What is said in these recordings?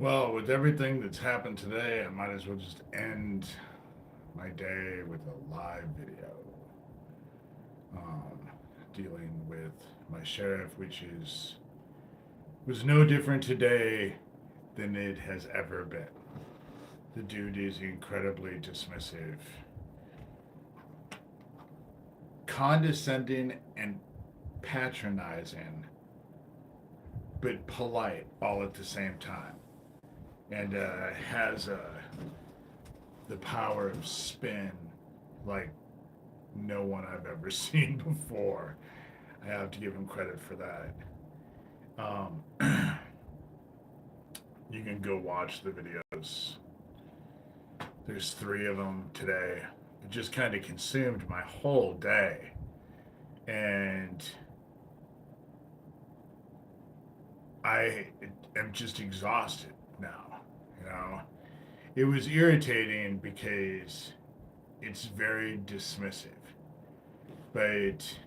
Well, with everything that's happened today, I might as well just end my day with a live video. Um, Dealing with my sheriff, which is was no different today than it has ever been. The dude is incredibly dismissive, condescending, and patronizing, but polite all at the same time, and has the power of spin like no one I've ever seen before. I have to give him credit for that. You can go watch the videos. There's three of them today. It just kind of consumed my whole day. And I am just exhausted now. You know, it was irritating because it's very dismissive. But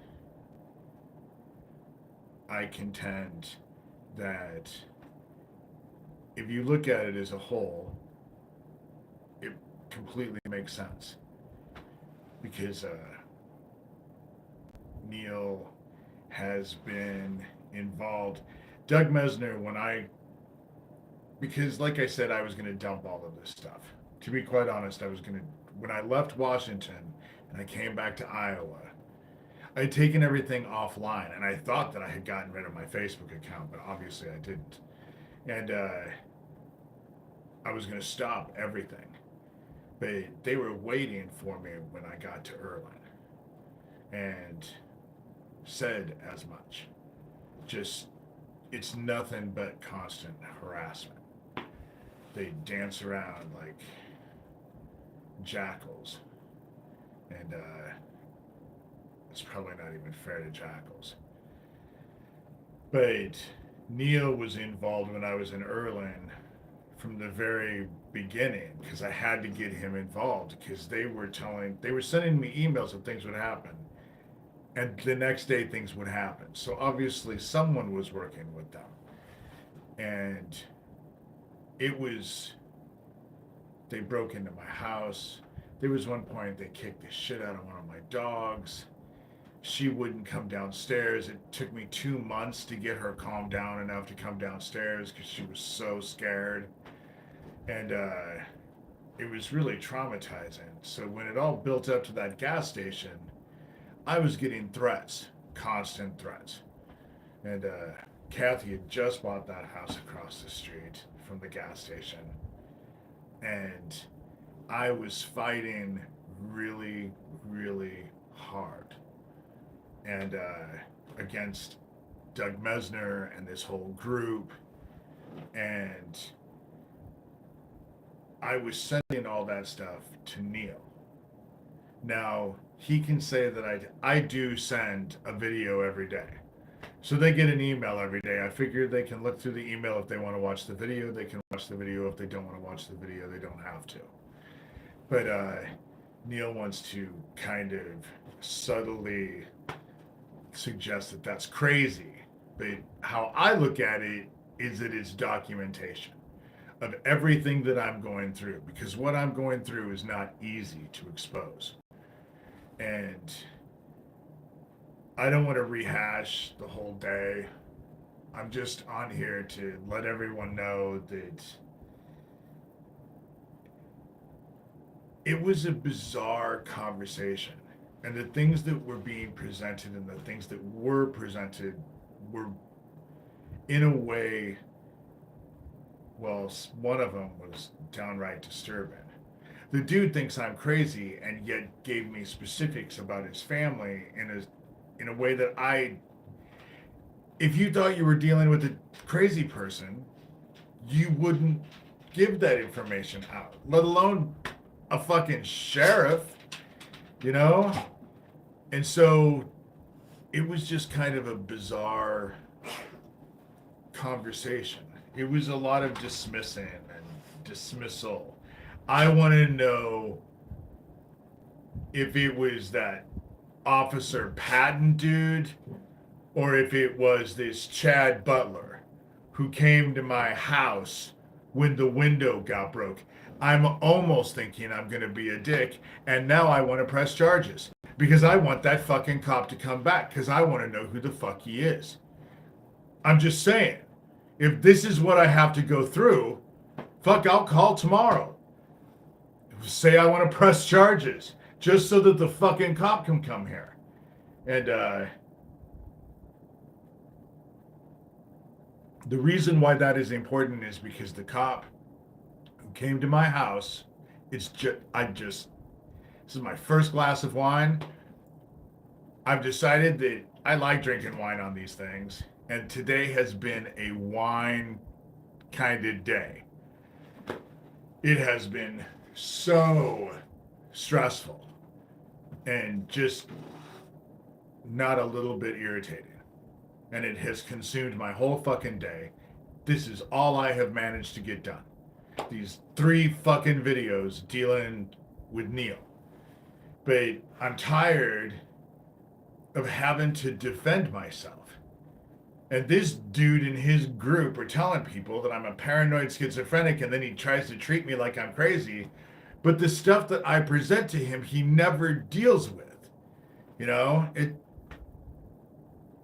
I contend that if you look at it as a whole, it completely makes sense because Neil has been involved. Doug Mesner, because like I said, I was going to dump all of this stuff. To be quite honest, when I left Washington and I came back to Iowa, I had taken everything offline and I thought that I had gotten rid of my Facebook account, but obviously I didn't. And I was going to stop everything. But they were waiting for me when I got to Erlin and said as much. Just, it's nothing but constant harassment. They dance around like jackals. And it's probably not even fair to jackals. But Neil was involved when I was in Erlin from the very beginning because I had to get him involved because they were sending me emails of things would happen, and the next day things would happen. So obviously someone was working with them, and it was they broke into my house. There was one point they kicked the shit out of one of my dogs. She wouldn't come downstairs. It took me 2 months to get her calmed down enough to come downstairs because she was so scared. And it was really traumatizing. So when it all built up to that gas station, I was getting threats, constant threats. And Kathy had just bought that house across the street from the gas station. And I was fighting really, really hard. And against Doug Mesner and this whole group. And I was sending all that stuff to Neil. Now, he can say that I do send a video every day. So they get an email every day. I figure they can look through the email if they want to watch the video. They can watch the video. If they don't want to watch the video, they don't have to. But Neil wants to kind of subtly suggest that that's crazy. But how I look at it is it is documentation of everything that I'm going through because what I'm going through is not easy to expose. And I don't want to rehash the whole day. I'm just on here to let everyone know that it was a bizarre conversation. And the things that were being presented and the things that were presented were, in a way, well, one of them was downright disturbing. The dude thinks I'm crazy and yet gave me specifics about his family in a way that if you thought you were dealing with a crazy person, you wouldn't give that information out, let alone a fucking sheriff, you know? And so it was just kind of a bizarre conversation. It was a lot of dismissing and dismissal. I want to know if it was that Officer Patton dude or if it was this Chad Butler who came to my house when the window got broke. I'm almost thinking I'm going to be a dick, and now I want to press charges because I want that fucking cop to come back because I want to know who the fuck he is. I'm just saying, if this is what I have to go through, fuck, I'll call tomorrow. Say I want to press charges just so that the fucking cop can come here. And the reason why that is important is because the cop who came to my house, this is my first glass of wine. I've decided that I like drinking wine on these things, and today has been a wine kind of day. It has been so stressful and just not a little bit irritating. And it has consumed my whole fucking day. This is all I have managed to get done. These 3 fucking videos dealing with Neil. But I'm tired of having to defend myself. And this dude and his group are telling people that I'm a paranoid schizophrenic, and then he tries to treat me like I'm crazy. But the stuff that I present to him, he never deals with. You know,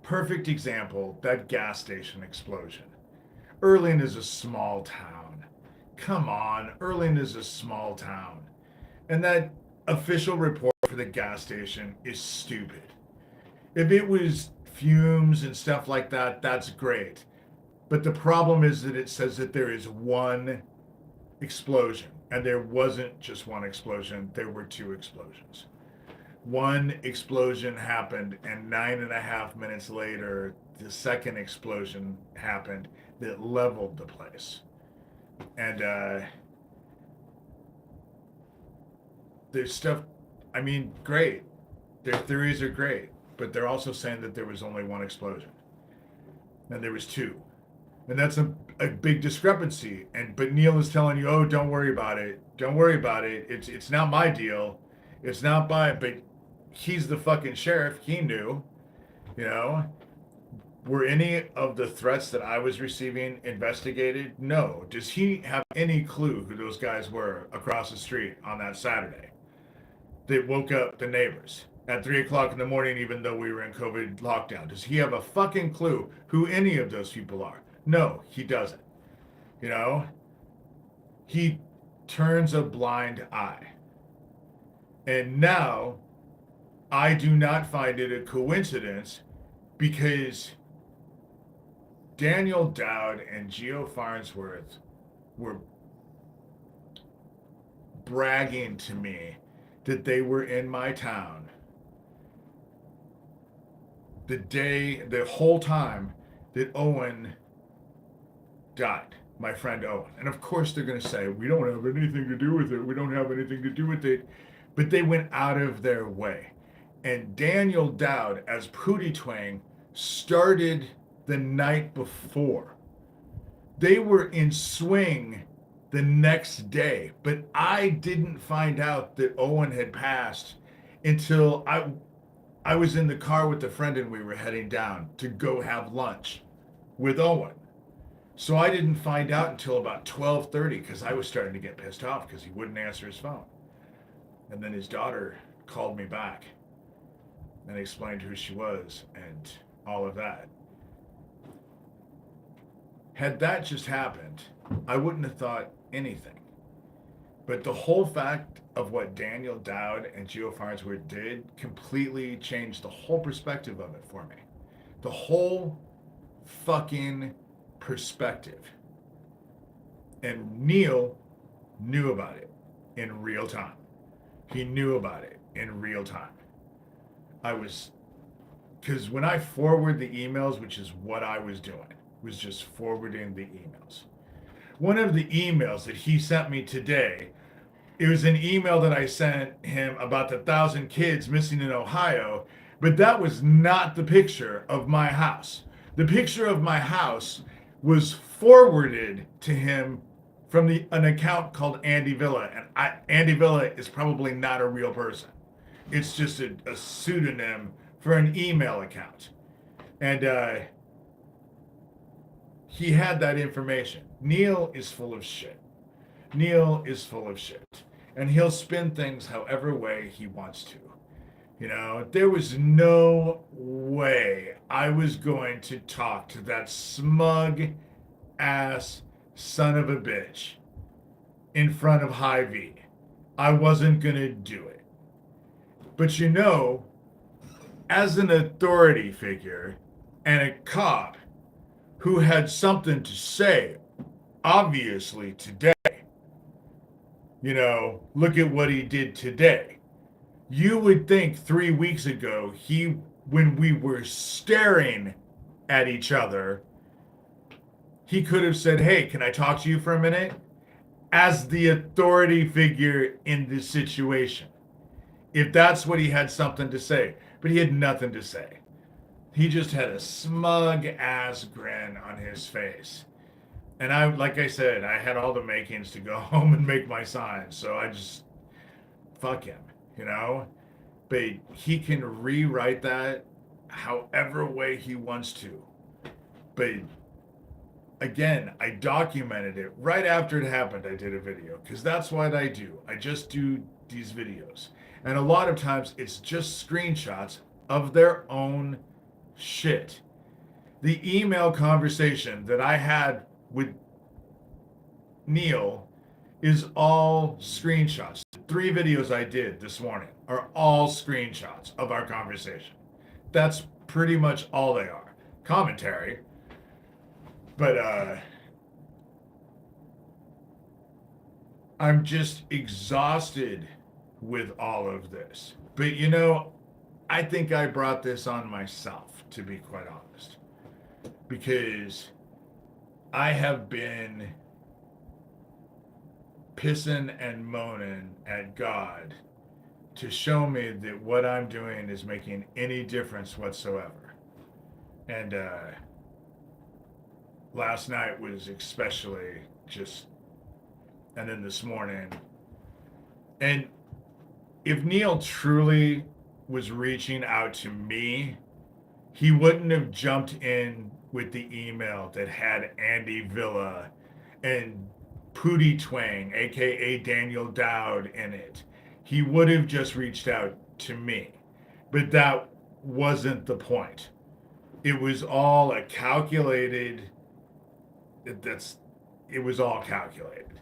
perfect example, that gas station explosion. Erling is a small town. Come on, Erling is a small town. And that official report for the gas station is stupid. If it was fumes and stuff like that, that's great. But the problem is that it says that there is one explosion. And there wasn't just one explosion, there were 2 explosions. One explosion happened, and 9.5 minutes later, the second explosion happened that leveled the place. And there's stuff, I mean, great. Their theories are great, but they're also saying that there was only one explosion. And there was 2. And that's a big discrepancy. But Neil is telling you, oh, don't worry about it. Don't worry about it. It's not my deal. It's not my, but he's the fucking sheriff. He knew, you know. Were any of the threats that I was receiving investigated? No. Does he have any clue who those guys were across the street on that Saturday? They woke up the neighbors at 3 o'clock in the morning, even though we were in COVID lockdown. Does he have a fucking clue who any of those people are? No, he doesn't. You know, he turns a blind eye. And now I do not find it a coincidence because Daniel Dowd and Geo Farnsworth were bragging to me that they were in my town the whole time that Owen died, my friend Owen. And of course they're going to say, we don't have anything to do with it. We don't have anything to do with it. But they went out of their way. And Daniel Dowd, as Pootie Twang, started the night before. They were in swing the next day. But I didn't find out that Owen had passed until I was in the car with a friend and we were heading down to go have lunch with Owen. So I didn't find out until about 12:30 because I was starting to get pissed off because he wouldn't answer his phone. And then his daughter called me back and explained who she was and all of that. Had that just happened, I wouldn't have thought anything. But the whole fact of what Daniel Dowd and Geo Farnsworth did completely changed the whole perspective of it for me. The whole fucking perspective. And Neil knew about it in real time. He knew about it in real time. Because when I forward the emails, which is what I was doing, was just forwarding the emails. One of the emails that he sent me today, it was an email that I sent him about the 1,000 kids missing in Ohio, but that was not the picture of my house. The picture of my house was forwarded to him from an account called Andy Villa. And Andy Villa is probably not a real person. It's just a pseudonym for an email account. And he had that information. Neil is full of shit. Neil is full of shit. And he'll spin things however way he wants to. You know, there was no way I was going to talk to that smug ass son of a bitch in front of Hy-Vee. I wasn't going to do it. But you know, as an authority figure and a cop who had something to say, obviously today, you know, look at what he did today. You would think 3 weeks ago, when we were staring at each other, he could have said, hey, can I talk to you for a minute? As the authority figure in this situation. If that's what he had something to say. But he had nothing to say. He just had a smug ass grin on his face. And I, like I said, I had all the makings to go home and make my sign. So I just, fuck him, you know? But he can rewrite that however way he wants to. But again, I documented it right after it happened. I did a video because that's what I do. I just do these videos. And a lot of times it's just screenshots of their own shit. The email conversation that I had with Neil is all screenshots. The 3 videos I did this morning are all screenshots of our conversation. That's pretty much all they are. Commentary. But I'm just exhausted with all of this. But you know, I think I brought this on myself, to be quite honest. Because I have been pissing and moaning at God to show me that what I'm doing is making any difference whatsoever. And last night was especially just, and then this morning. And if Neil truly was reaching out to me, he wouldn't have jumped in with the email that had Andy Villa and Pootie Twang, aka Daniel Dowd, in it. He would have just reached out to me. But that wasn't the point. It was all a calculated, it was all calculated.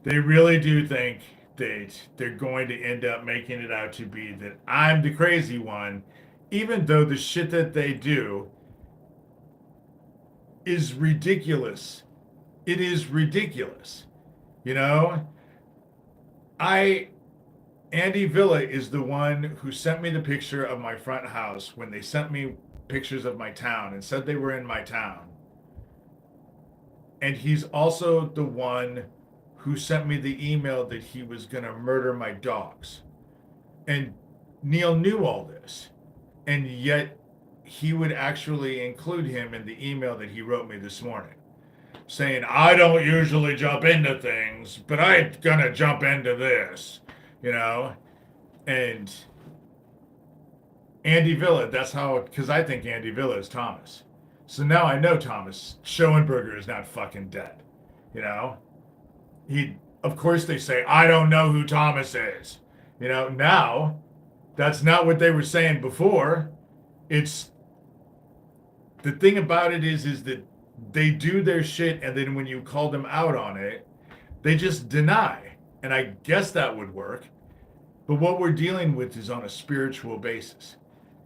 They really do think that they're going to end up making it out to be that I'm the crazy one, even though the shit that they do is ridiculous. It is ridiculous. You know? Andy Villa is the one who sent me the picture of my front house when they sent me pictures of my town and said they were in my town. And he's also the one who sent me the email that he was going to murder my dogs. And Neil knew all this. And yet he would actually include him in the email that he wrote me this morning, saying, I don't usually jump into things, but I'm going to jump into this, you know? And Andy Villa, that's how, because I think Andy Villa is Thomas. So now I know Thomas Schoenberger is not fucking dead, you know? Of course they say, I don't know who Thomas is. You know, now, that's not what they were saying before. It's, the thing about it is that they do their shit, and then when you call them out on it, they just deny. And I guess that would work. But what we're dealing with is on a spiritual basis,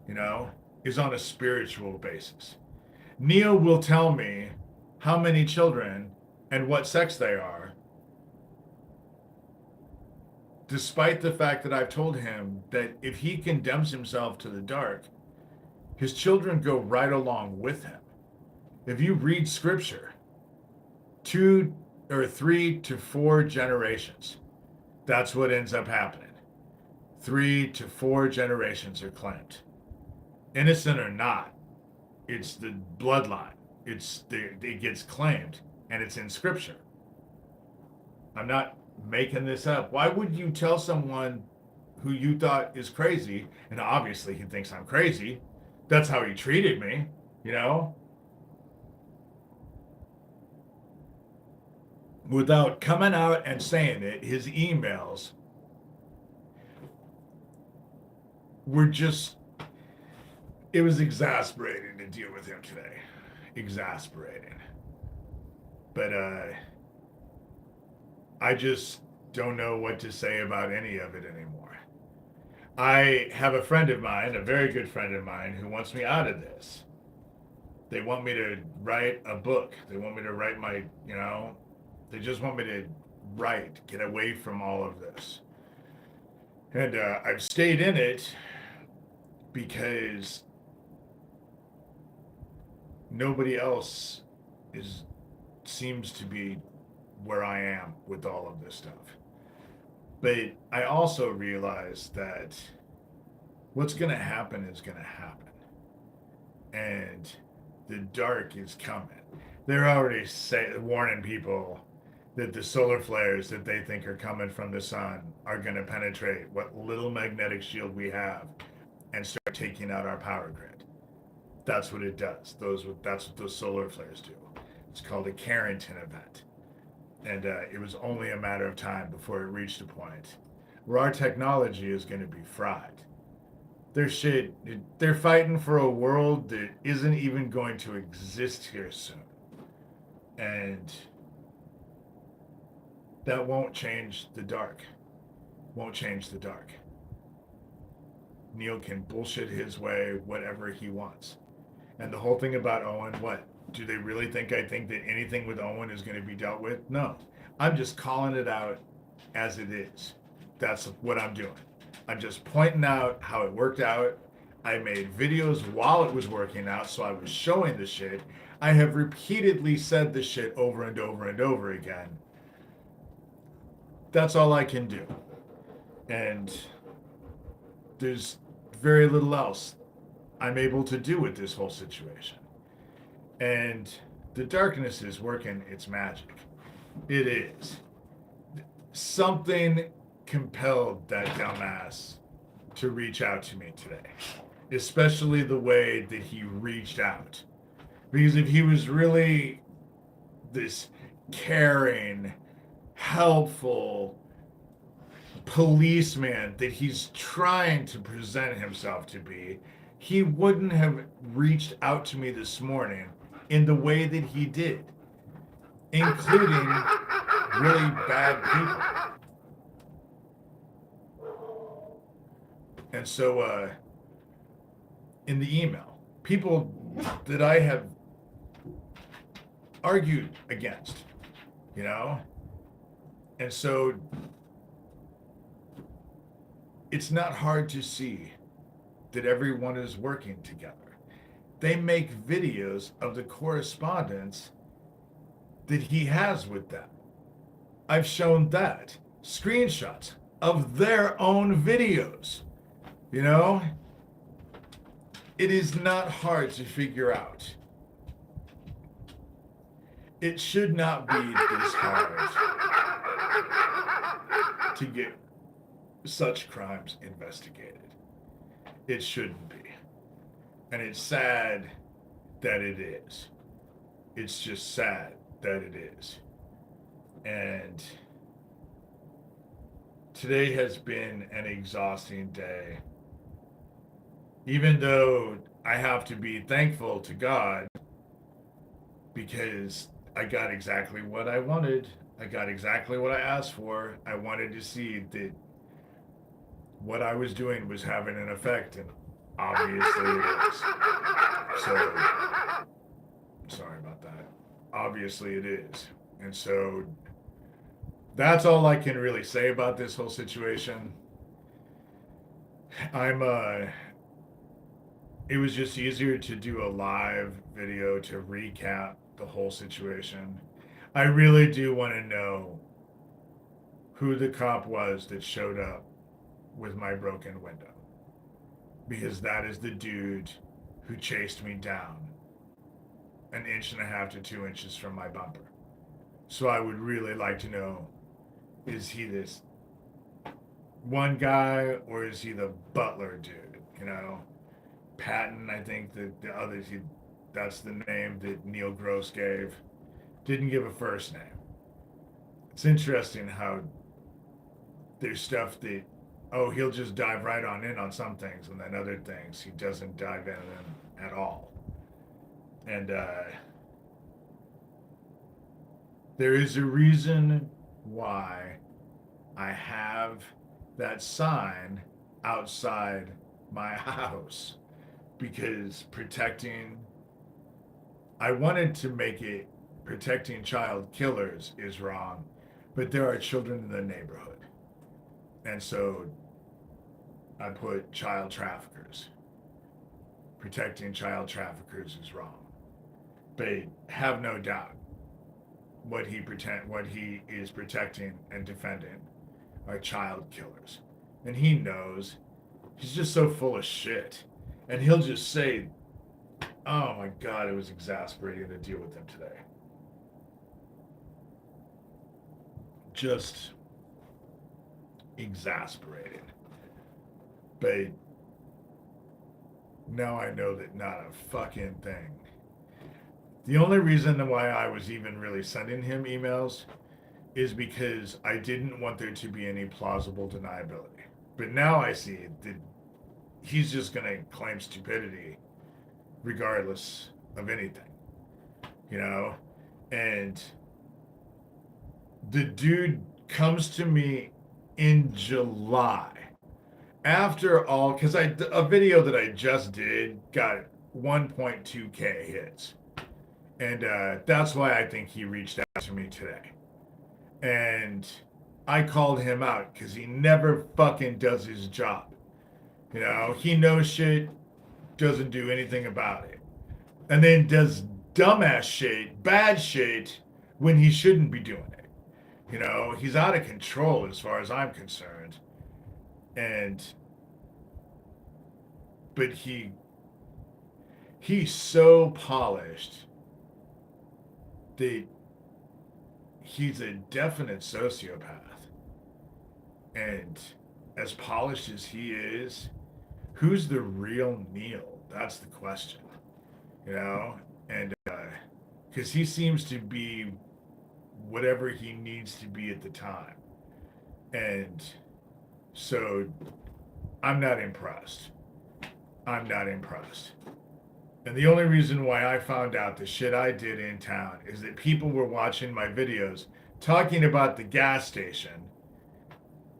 you know, is on a spiritual basis. Neil will tell me how many children and what sex they are, despite the fact that I've told him that if he condemns himself to the dark, his children go right along with him. If you read scripture, 2 or 3 to 4 generations, that's what ends up happening. 3 to 4 generations are claimed. Innocent or not, it's the bloodline. It gets claimed, and it's in scripture. I'm not making this up. Why would you tell someone who you thought is crazy, and obviously he thinks I'm crazy, that's how he treated me, you know? without coming out and saying it, his emails were just, it was exasperating to deal with him today. Exasperating. But I just don't know what to say about any of it anymore. I have a friend of mine, a very good friend of mine, who wants me out of this. They want me to write a book. They want me to write my, they just want me to write, get away from all of this. And I've stayed in it because nobody else is seems to be where I am with all of this stuff. But I also realize that what's going to happen is going to happen. And the dark is coming. They're already warning people that the solar flares that they think are coming from the sun are going to penetrate what little magnetic shield we have and start taking out our power grid. That's what it does. That's what those solar flares do. It's called a Carrington event. And it was only a matter of time before it reached a point where our technology is going to be fried. They're fighting for a world that isn't even going to exist here soon. And that won't change the dark. Won't change the dark. Neil can bullshit his way, whatever he wants. And the whole thing about Owen, what? Do they really think I think that anything with Owen is going to be dealt with? No. I'm just calling it out as it is. That's what I'm doing. I'm just pointing out how it worked out. I made videos while it was working out, so I was showing the shit. I have repeatedly said the shit over and over and over again. That's all I can do. And there's very little else I'm able to do with this whole situation. And the darkness is working its magic. It is. Something compelled that dumbass to reach out to me today, especially the way that he reached out. Because if he was really this caring, helpful policeman that he's trying to present himself to be, he wouldn't have reached out to me this morning in the way that he did, including really bad people. And so, in the email, people that I have argued against, and so it's not hard to see that everyone is working together. They make videos of the correspondence that he has with them. I've shown that. Screenshots of their own videos. It is not hard to figure out. It should not be this hard to get such crimes investigated. It shouldn't be. And it's sad that it is. It's just sad that it is. And today has been an exhausting day. Even though I have to be thankful to God because I got exactly what I wanted. I got exactly what I asked for. I wanted to see that what I was doing was having an effect, and obviously it is. So, sorry about that. Obviously it is. And so, that's all I can really say about this whole situation. It was just easier to do a live video to recap the whole situation. I really do want to know who the cop was that showed up with my broken window. Because that is the dude who chased me down 1.5 to 2 inches from my bumper. So I would really like to know, is he this one guy or is he the butler dude? Patton, I think that the others, that's the name that Neil Gross gave. Didn't give a first name. It's interesting how there's stuff that, oh, he'll just dive right on in on some things, and then other things he doesn't dive in at all. And there is a reason why I have that sign outside my house, because I wanted to make it protecting child killers is wrong, but there are children in the neighborhood. And so I put child traffickers. Protecting child traffickers is wrong. But have no doubt what he is protecting and defending are child killers. And he knows. He's just so full of shit. And he'll just say, oh my God, it was exasperating to deal with him today. Just exasperated. But now I know that not a fucking thing. The only reason why I was even really sending him emails is because I didn't want there to be any plausible deniability. But now I see that he's just going to claim stupidity regardless of anything, you know? And the dude comes to me in July after all, because a video that I just did got 1.2K hits. And that's why I think he reached out to me today. And I called him out because he never fucking does his job. You know, he knows shit, doesn't do anything about it. And then does dumbass shit, bad shit, when he shouldn't be doing it. You know, he's out of control as far as I'm concerned. But he's so polished that he's a definite sociopath. And as polished as he is, who's the real Neil? That's the question, you know? And because he seems to be whatever he needs to be at the time. And so I'm not impressed. I'm not impressed. And the only reason why I found out the shit I did in town is that people were watching my videos talking about the gas station,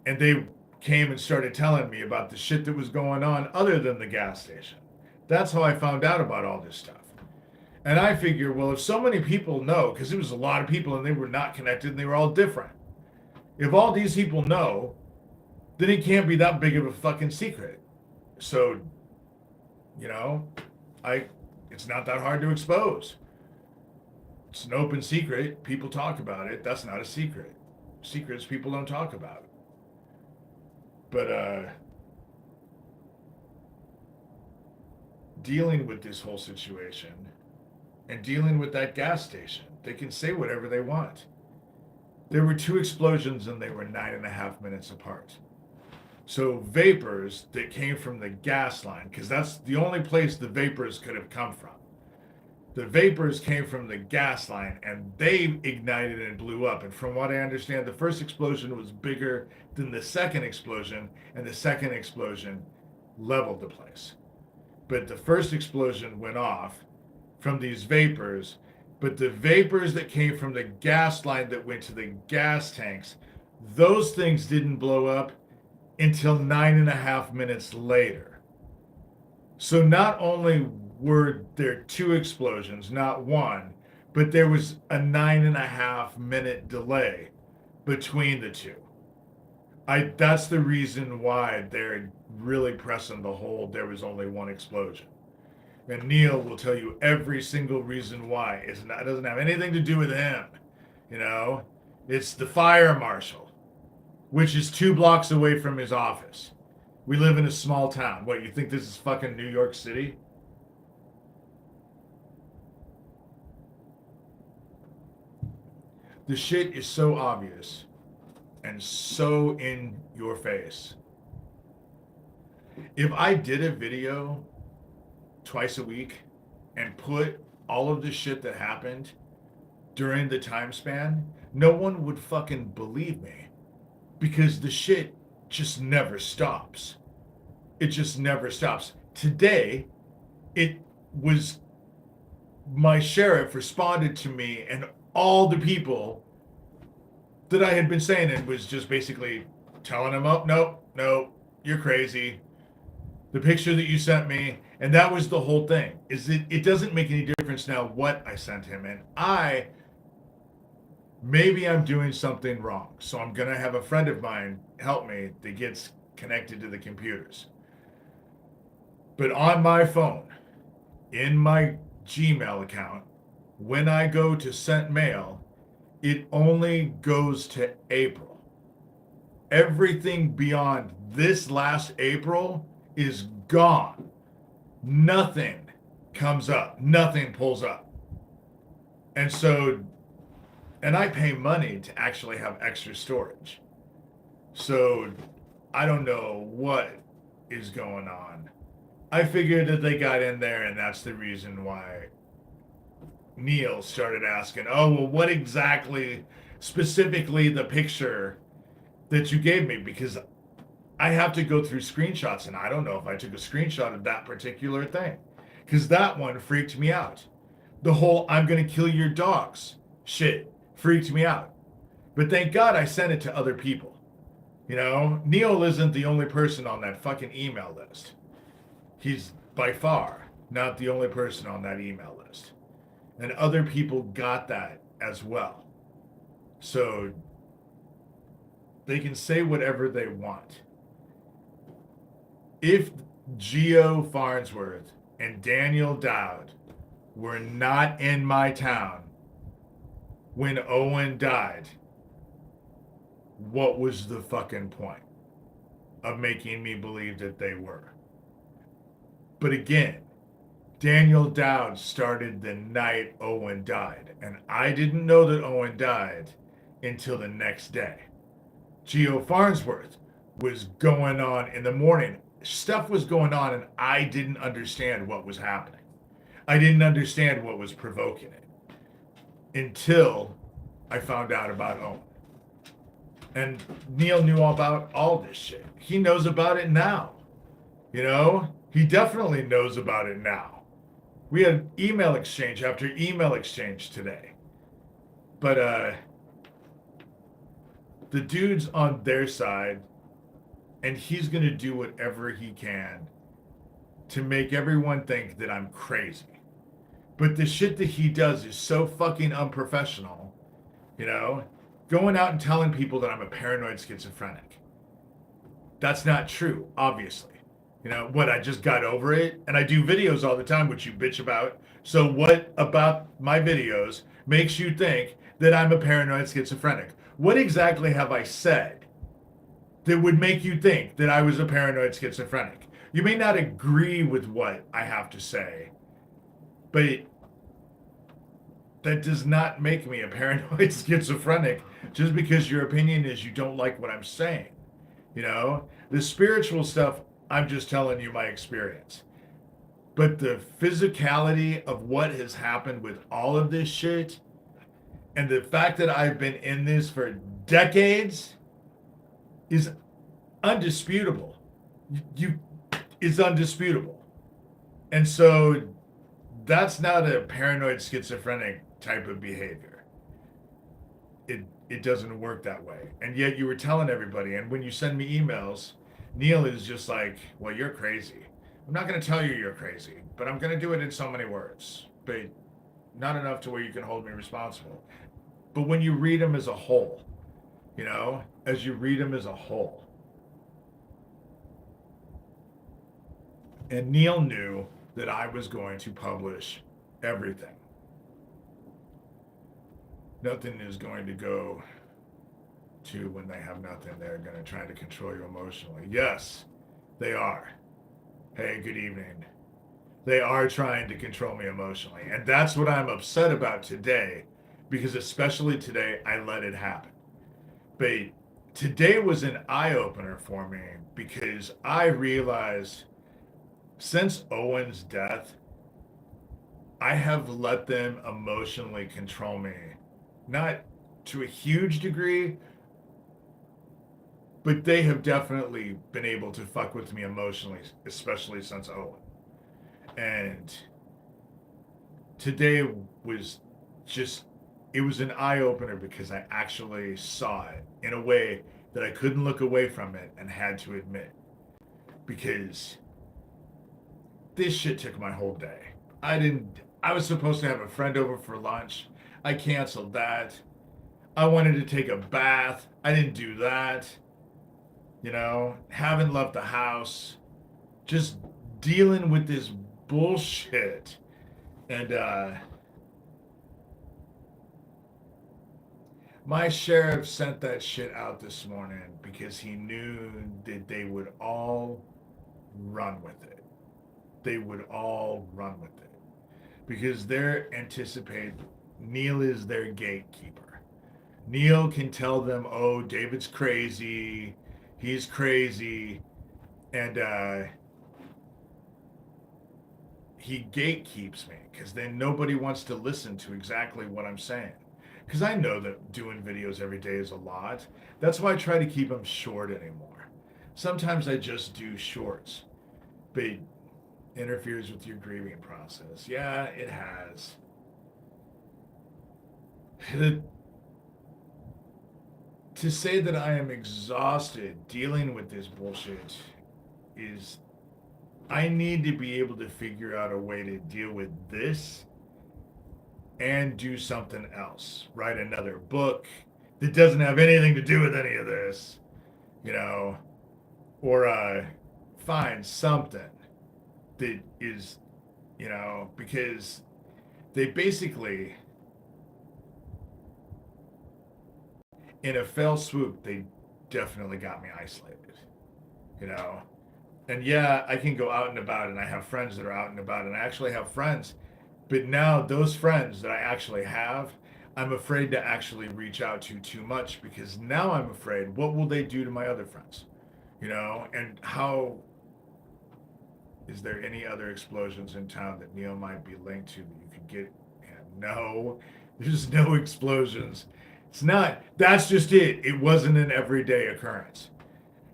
and they came and started telling me about the shit that was going on other than the gas station. That's how I found out about all this stuff. And I figure, well, if so many people know, because it was a lot of people and they were not connected and they were all different. If all these people know, then it can't be that big of a fucking secret. So, you know, it's not that hard to expose. It's an open secret. People talk about it. That's not a secret. Secrets people don't talk about. But dealing with this whole situation and dealing with that gas station, they can say whatever they want. There were 2 explosions and they were 9.5 minutes apart. So vapors that came from the gas line, because that's the only place the vapors could have come from. The vapors came from the gas line and they ignited and blew up. And from what I understand, the first explosion was bigger than the second explosion, and the second explosion leveled the place. But the first explosion went off from these vapors, but the vapors that came from the gas line that went to the gas tanks, those things didn't blow up until 9.5 minutes later. So not only were there 2 explosions, not one, but there was a 9.5 minute delay between the 2. That's the reason why they're really pressing the whole there was only 1 explosion. And Neil will tell you every single reason why. It doesn't have anything to do with him. You know, it's the fire marshal, which is 2 blocks away from his office. We live in a small town. What, you think this is fucking New York City? The shit is so obvious and so in your face. If I did a video twice a week and put all of the shit that happened during the time span, no one would fucking believe me because the shit just never stops. It just never stops. Today, it was my sheriff responded to me and all the people that I had been saying it was just basically telling him, oh, no, you're crazy. The picture that you sent me, and that was the whole thing, is it doesn't make any difference now what I sent him. And maybe I'm doing something wrong. So I'm going to have a friend of mine help me that gets connected to the computers. But on my phone, in my Gmail account, when I go to sent mail, it only goes to April. Everything beyond this last April is gone. Nothing comes up. Nothing pulls up. And so, and I pay money to actually have extra storage. So I don't know what is going on. I figured that they got in there, and that's the reason why Neil started asking, oh, well, what exactly, specifically the picture that you gave me? Because I have to go through screenshots, and I don't know if I took a screenshot of that particular thing. Because that one freaked me out. The whole I'm going to kill your dogs shit freaked me out. But thank God I sent it to other people. You know, Neil isn't the only person on that fucking email list. He's by far not the only person on that email list. And other people got that as well. So they can say whatever they want. If Geo Farnsworth and Daniel Dowd were not in my town when Owen died, what was the fucking point of making me believe that they were? But again, Daniel Dowd started the night Owen died, and I didn't know that Owen died until the next day. Geo Farnsworth was going on in the morning. Stuff was going on, and I didn't understand what was happening. I didn't understand what was provoking it until I found out about Owen. And Neil knew all about all this shit. He knows about it now. You know? He definitely knows about it now. We had email exchange after email exchange today. But the dude's on their side, and he's going to do whatever he can to make everyone think that I'm crazy. But the shit that he does is so fucking unprofessional, you know? Going out and telling people that I'm a paranoid schizophrenic. That's not true, obviously. You know, what, I just got over it? And I do videos all the time, which you bitch about. So what about my videos makes you think that I'm a paranoid schizophrenic? What exactly have I said that would make you think that I was a paranoid schizophrenic? You may not agree with what I have to say, but that does not make me a paranoid schizophrenic just because your opinion is you don't like what I'm saying. You know, the spiritual stuff, I'm just telling you my experience. But the physicality of what has happened with all of this shit and the fact that I've been in this for decades is undisputable. It's undisputable. And so that's not a paranoid schizophrenic type of behavior. It doesn't work that way. And yet you were telling everybody, and when you send me emails, Neil is just like, well, you're crazy. I'm not going to tell you you're crazy, but I'm going to do it in so many words, but not enough to where you can hold me responsible. But when you read them as a whole, you know, as you read them as a whole. And Neil knew that I was going to publish everything. Nothing is going to go to when they have nothing. They're going to try to control you emotionally. Yes, they are. Hey, good evening. They are trying to control me emotionally. And that's what I'm upset about today, because especially today, I let it happen. But today was an eye-opener for me because I realized since Owen's death, I have let them emotionally control me Not to a huge degree, but they have definitely been able to fuck with me emotionally, especially since Owen. And today was just, it was an eye opener because I actually saw it in a way that I couldn't look away from it and had to admit. Because this shit took my whole day. I was supposed to have a friend over for lunch. I canceled that. I wanted to take a bath. I didn't do that. You know, haven't left the house. Just dealing with this bullshit. And my sheriff sent that shit out this morning because he knew that they would all run with it. They would all run with it because they're anticipating Neil is their gatekeeper. Neil can tell them, oh, David's crazy, he's crazy, and he gatekeeps me because then nobody wants to listen to exactly what I'm saying. Because I know that doing videos every day is a lot. That's why I try to keep them short anymore. Sometimes I just do shorts, but it interferes with your grieving process. Yeah, it has. To say that I am exhausted dealing with this bullshit is, I need to be able to figure out a way to deal with this and do something else. Write another book that doesn't have anything to do with any of this, you know, or find something that is, you know, because they basically, in a fell swoop, they definitely got me isolated, you know. And yeah, I can go out and about, and I have friends that are out and about, and I actually have friends. But now those friends that I actually have, I'm afraid to actually reach out to too much because now I'm afraid what will they do to my other friends? You know, and how is there any other explosions in town that Neil might be linked to that you could get? And no, there's no explosions. It's not, that's just it. It wasn't an everyday occurrence.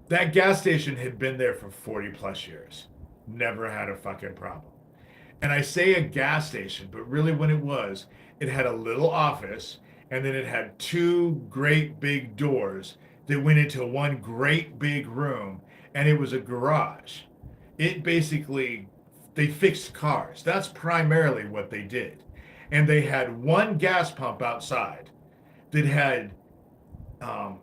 That gas station had been there for 40 plus years. Never had a fucking problem. And I say a gas station, but really when it had a little office and then it had two great big doors that went into one great big room and it was a garage. It basically, they fixed cars. That's primarily what they did. And they had one gas pump outside that had um,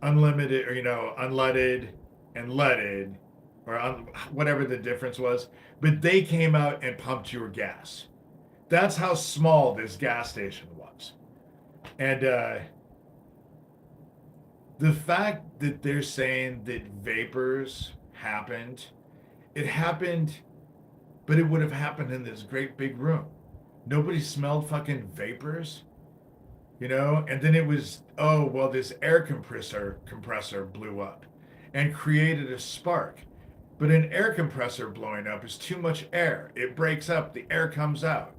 unlimited, or, you know, unleaded and leaded, or whatever the difference was, but they came out and pumped your gas. That's how small this gas station was. And the fact that they're saying that vapors happened, it happened, but it would have happened in this great big room. Nobody smelled fucking vapors, you know? And then it was, oh, well, this air compressor blew up and created a spark. But an air compressor blowing up is too much air. It breaks up, the air comes out.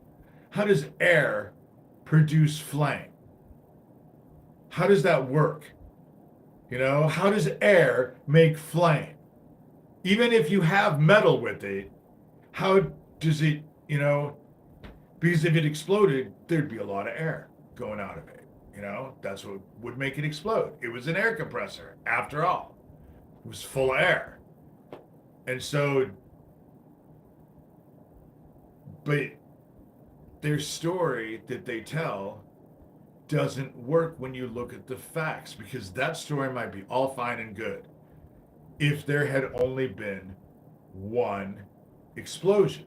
How does air produce flame? How does that work? You know, how does air make flame? Even if you have metal with it, how does it, you know, because if it exploded, there'd be a lot of air going out of it. You know, that's what would make it explode. It was an air compressor, after all. It was full of air. And so, but their story that they tell doesn't work when you look at the facts, because that story might be all fine and good if there had only been one explosion.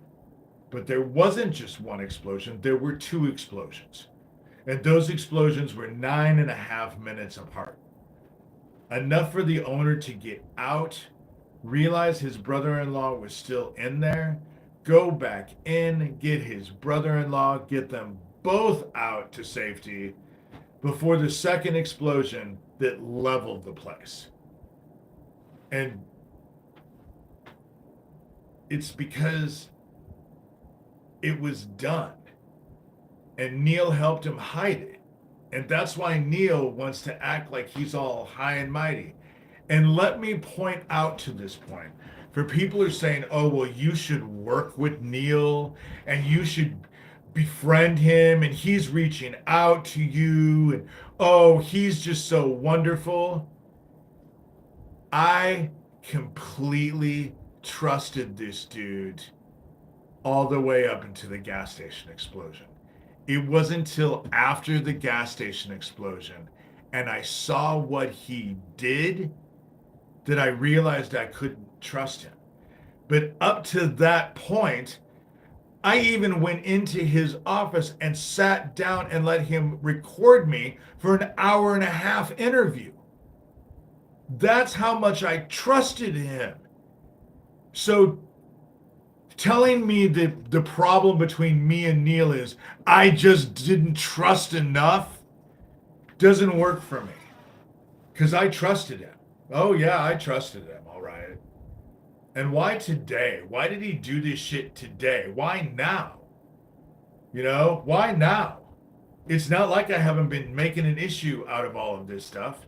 But there wasn't just one explosion, there were two explosions. And those explosions were 9.5 minutes apart. Enough for the owner to get out, realize his brother-in-law was still in there, go back in, get his brother-in-law, get them both out to safety before the second explosion that leveled the place. And it's because it was done. And Neil helped him hide it. And that's why Neil wants to act like he's all high and mighty. And let me point out to this point, for people who are saying, oh, well, you should work with Neil and you should befriend him and he's reaching out to you and, oh, he's just so wonderful. I completely trusted this dude all the way up into the gas station explosion. It wasn't until after the gas station explosion and I saw what he did that I realized I couldn't trust him. But up to that point, I even went into his office and sat down and let him record me for an hour and a half interview. That's how much I trusted him. So telling me that the problem between me and Neil is I just didn't trust enough doesn't work for me. Because I trusted him. Oh yeah, I trusted him, all right. And why today? Why did he do this shit today? Why now? You know, why now? It's not like I haven't been making an issue out of all of this stuff.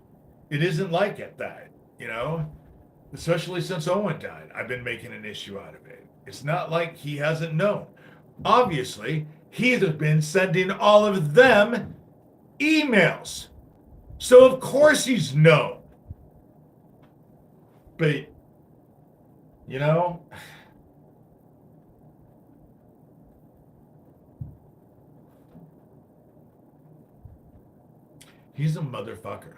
It isn't like it that, you know? Especially since Owen died, I've been making an issue out of it. It's not like he hasn't known. Obviously, he's been sending all of them emails. So of course he's known. But, you know, he's a motherfucker.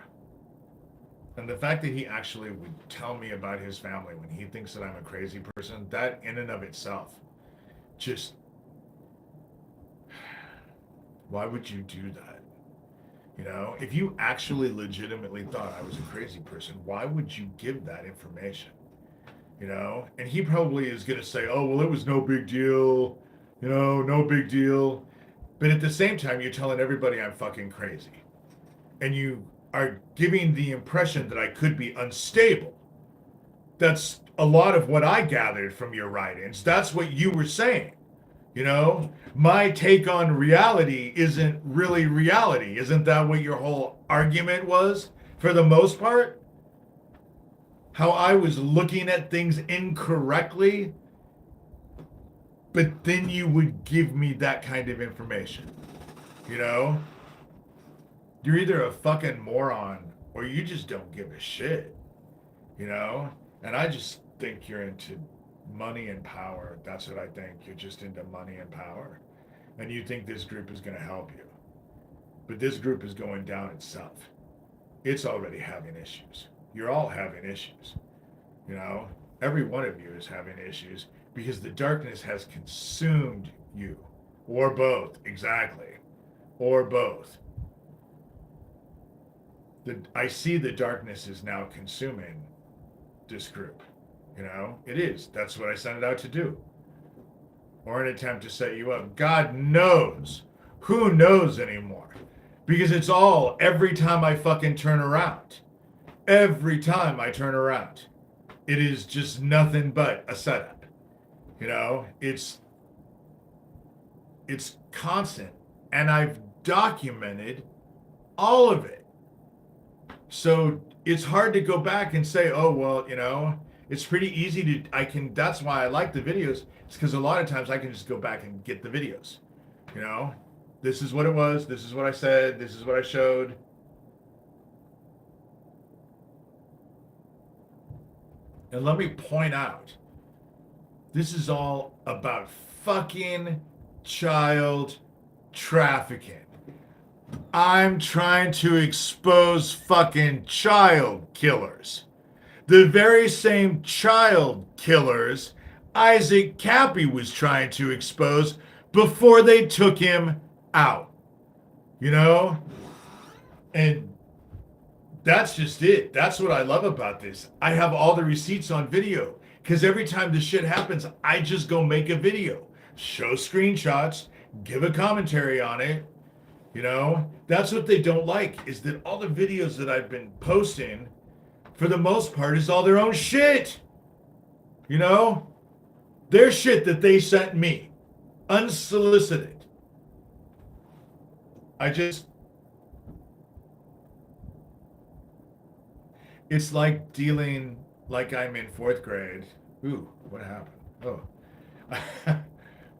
And the fact that he actually would tell me about his family when he thinks that I'm a crazy person, that in and of itself, just, why would you do that? You know, if you actually legitimately thought I was a crazy person, why would you give that information? You know, and he probably is going to say, oh, well, it was no big deal, you know, no big deal. But at the same time, you're telling everybody I'm fucking crazy. And you are giving the impression that I could be unstable. That's a lot of what I gathered from your writings. That's what you were saying. You know, my take on reality isn't really reality. Isn't that what your whole argument was for the most part? How I was looking at things incorrectly, but then you would give me that kind of information. You know? You're either a fucking moron or you just don't give a shit. You know? And I just think you're into money and power. That's what I think. You're just into money and power. And you think this group is going to help you. But this group is going down itself. It's already having issues. You're all having issues. You know? Every one of you is having issues because the darkness has consumed you. Or both. Exactly. Or both. I see the darkness is now consuming this group. You know, it is. That's what I sent it out to do. Or an attempt to set you up. God knows. Who knows anymore? Because it's all every time I fucking turn around. Every time I turn around. It is just nothing but a setup. You know, it's constant. And I've documented all of it. So it's hard to go back and say, oh, well, you know, it's pretty easy that's why I like the videos. It's because a lot of times I can just go back and get the videos. You know, this is what it was. This is what I said. This is what I showed. And let me point out, this is all about fucking child trafficking. I'm trying to expose fucking child killers. The very same child killers Isaac Cappy was trying to expose before they took him out. You know? And that's just it. That's what I love about this. I have all the receipts on video because every time this shit happens, I just go make a video, show screenshots, give a commentary on it. You know, that's what they don't like is that all the videos that I've been posting, for the most part, is all their own shit. You know, their shit that they sent me, unsolicited. I just, it's like dealing like I'm in fourth grade. Ooh, what happened? Oh.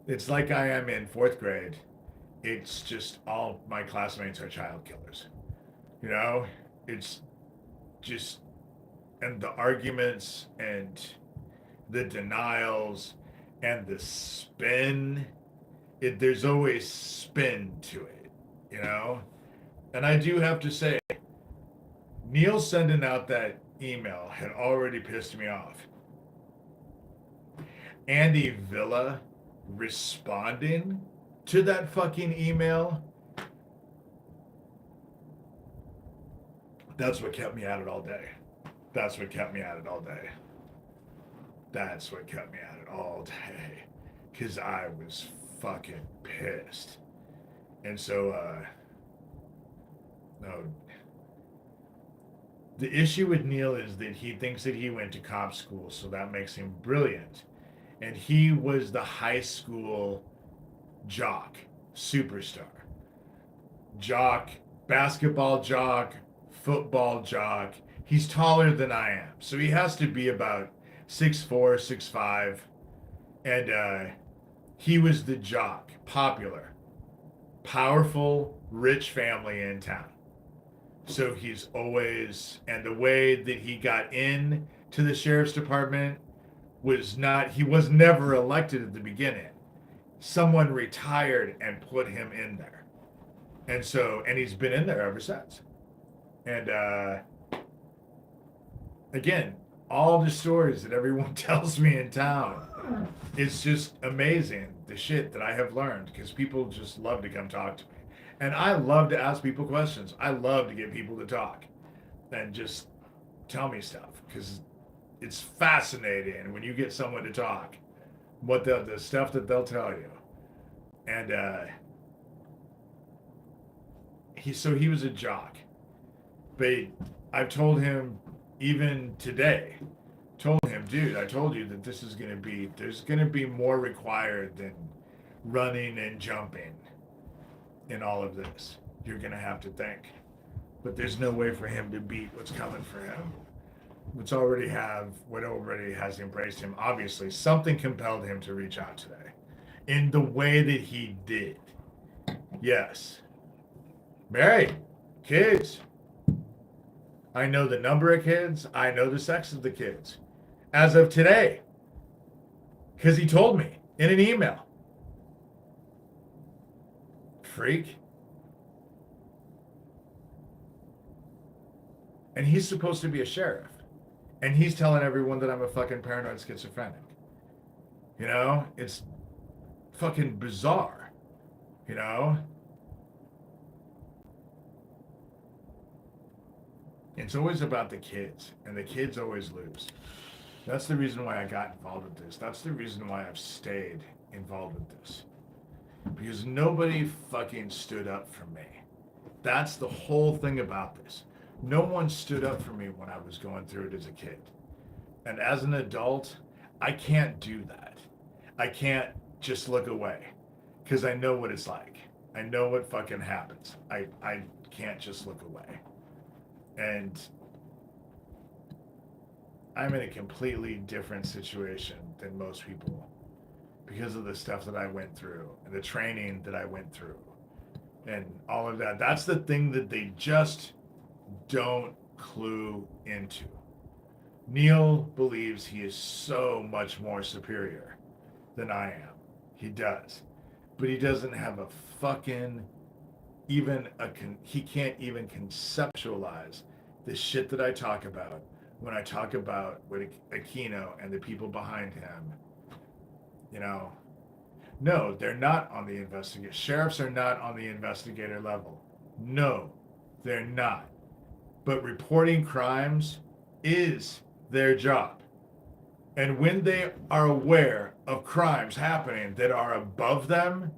It's like I am in fourth grade. It's just all my classmates are child killers. You know? It's just, and the arguments and the denials and the spin. There's always spin to it, you know? And I do have to say, Neil sending out that email had already pissed me off. Andy Villa responding to that fucking email, that's what kept me at it all day. That's what kept me at it all day. That's what kept me at it all day. Because I was fucking pissed. And so, no. The issue with Neil is that he thinks that he went to cop school, so that makes him brilliant. And he was the high school jock, superstar. Jock, basketball jock, football jock. He's taller than I am, so he has to be about 6'4", 6'5". And he was the jock, popular, powerful, rich family in town. So he's always, and the way that he got in to the sheriff's department was not, he was never elected at the beginning. Someone retired and put him in there. And so, and he's been in there ever since. And again, all the stories that everyone tells me in town, it's just amazing the shit that I have learned because people just love to come talk to me. And I love to ask people questions. I love to get people to talk and just tell me stuff because it's fascinating when you get someone to talk, what the stuff that they'll tell you. And he was a jock, but I've told him even today, told him, dude, I told you that this is gonna be, there's gonna be more required than running and jumping in all of this. You're gonna have to think, but there's no way for him to beat what's coming for him. What already has embraced him. Obviously, something compelled him to reach out today, in the way that he did. Yes, married, kids. I know the number of kids. I know the sex of the kids, as of today, because he told me in an email. Freak. And he's supposed to be a sheriff. And he's telling everyone that I'm a fucking paranoid schizophrenic. You know? It's fucking bizarre. You know? It's always about the kids. And the kids always lose. That's the reason why I got involved with this. That's the reason why I've stayed involved with this. Because nobody fucking stood up for me. That's the whole thing about this. No one stood up for me when I was going through it as a kid. And as an adult, I can't do that. I can't just look away. Because I know what it's like. I know what fucking happens. I can't just look away. And I'm in a completely different situation than most people. Because of the stuff that I went through and the training that I went through and all of that. That's the thing that they just don't clue into. Neil believes he is so much more superior than I am. He does. But he doesn't have a fucking, he can't even conceptualize the shit that I talk about when I talk about with Aquino and the people behind him. You know, no, they're not on the investigator. Sheriffs are not on the investigator level. No, they're not. But reporting crimes is their job. And when they are aware of crimes happening that are above them,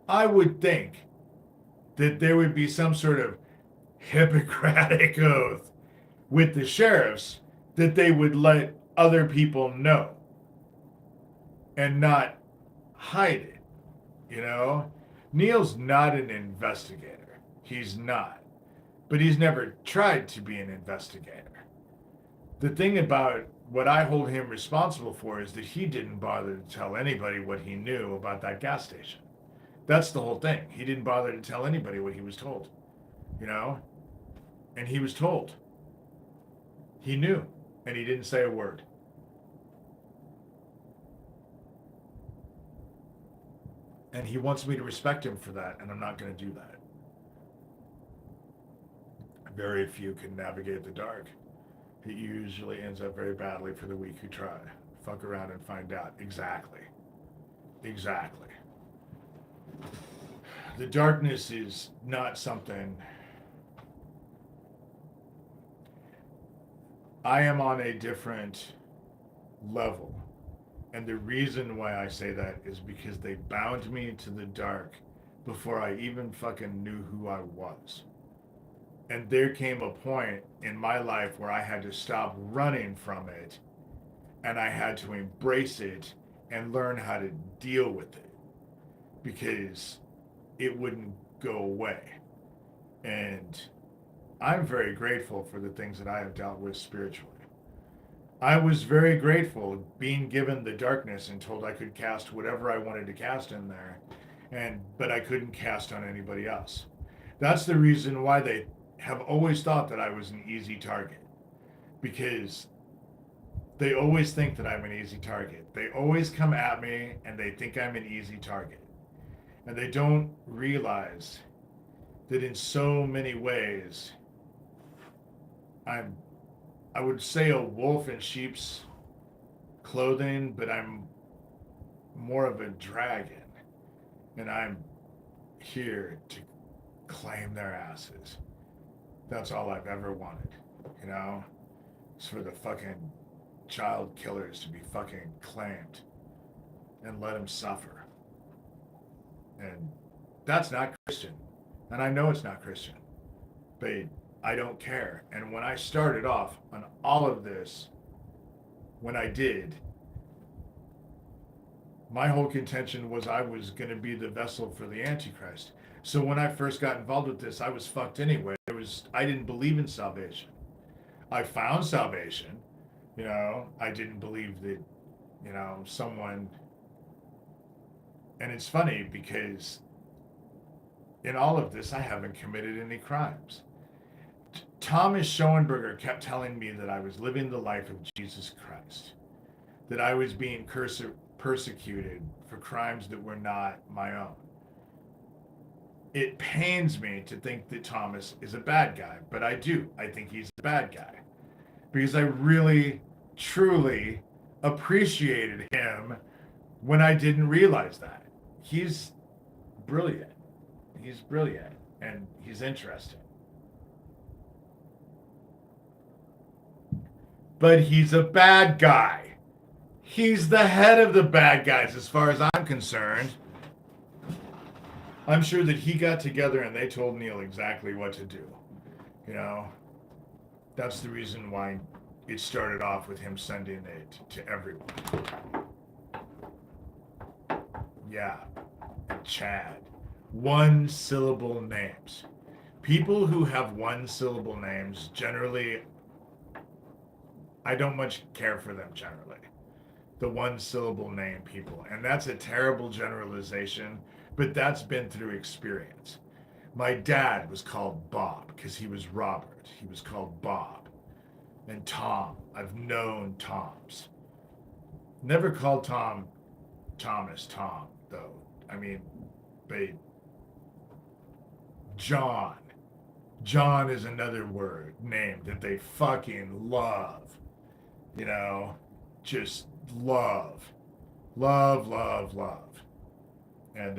I would think that there would be some sort of Hippocratic oath with the sheriffs that they would let other people know. And not hide it, you know? Neil's not an investigator. He's not. But he's never tried to be an investigator. The thing about what I hold him responsible for is that he didn't bother to tell anybody what he knew about that gas station. That's the whole thing. He didn't bother to tell anybody what he was told, you know? And he was told. He knew, and he didn't say a word. And he wants me to respect him for that, and I'm not going to do that. Very few can navigate the dark. It usually ends up very badly for the weak who try. Fuck around and find out. Exactly. Exactly. The darkness is not something... I am on a different level. And the reason why I say that is because they bound me to the dark before I even fucking knew who I was. And there came a point in my life where I had to stop running from it and I had to embrace it and learn how to deal with it because it wouldn't go away. And I'm very grateful for the things that I have dealt with spiritually. I was very grateful being given the darkness and told I could cast whatever I wanted to cast in there, but I couldn't cast on anybody else. That's the reason why they have always thought that I was an easy target, because they always think that I'm an easy target. They always come at me and they think I'm an easy target. And they don't realize that in so many ways, I would say a wolf in sheep's clothing, but I'm more of a dragon. And I'm here to claim their asses. That's all I've ever wanted, you know? It's for the fucking child killers to be fucking claimed and let them suffer. And that's not Christian. And I know it's not Christian. But I don't care. And when I started off on all of this, when I did, my whole contention was I was going to be the vessel for the Antichrist. So when I first got involved with this, I was fucked anyway. I didn't believe in salvation. I found salvation. You know, I didn't believe that, you know, someone... And it's funny because in all of this, I haven't committed any crimes. Thomas Schoenberger kept telling me that I was living the life of Jesus Christ, that I was being persecuted for crimes that were not my own. It pains me to think that Thomas is a bad guy, but I do. I think he's a bad guy because I really, truly appreciated him when I didn't realize that. He's brilliant. He's brilliant and he's interesting. But he's a bad guy. He's the head of the bad guys as far as I'm concerned. I'm sure that he got together and they told Neil exactly what to do. You know, that's the reason why it started off with him sending it to everyone. Yeah, Chad. One syllable names. People who have one syllable names generally, I don't much care for them generally. The one syllable name people. And that's a terrible generalization, but that's been through experience. My dad was called Bob because he was Robert. He was called Bob. And Tom. I've known Toms. Never called Thomas Tom, though. I mean, but John. John is another name that they fucking love. You know, just love. Love, love, love. And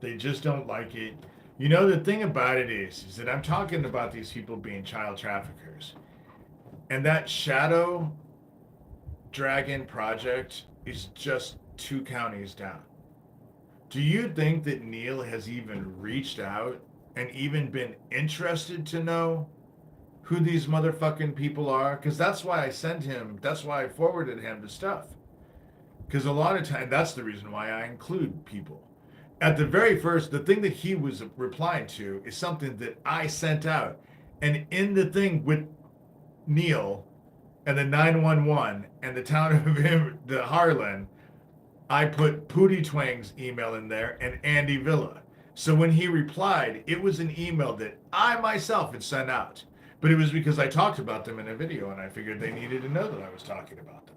they just don't like it. You know, the thing about it is that I'm talking about these people being child traffickers. And that Shadow Dragon project is just 2 counties down. Do you think that Neil has even reached out and even been interested to know who these motherfucking people are? Because that's why I forwarded him the stuff. Because a lot of time, that's the reason why I include people. At the very first, the thing that he was replying to is something that I sent out. And in the thing with Neil and the 911 and the town of him, the Harlan, I put Pootie Twang's email in there and Andy Villa. So when he replied, it was an email that I myself had sent out. But it was because I talked about them in a video and I figured they needed to know that I was talking about them.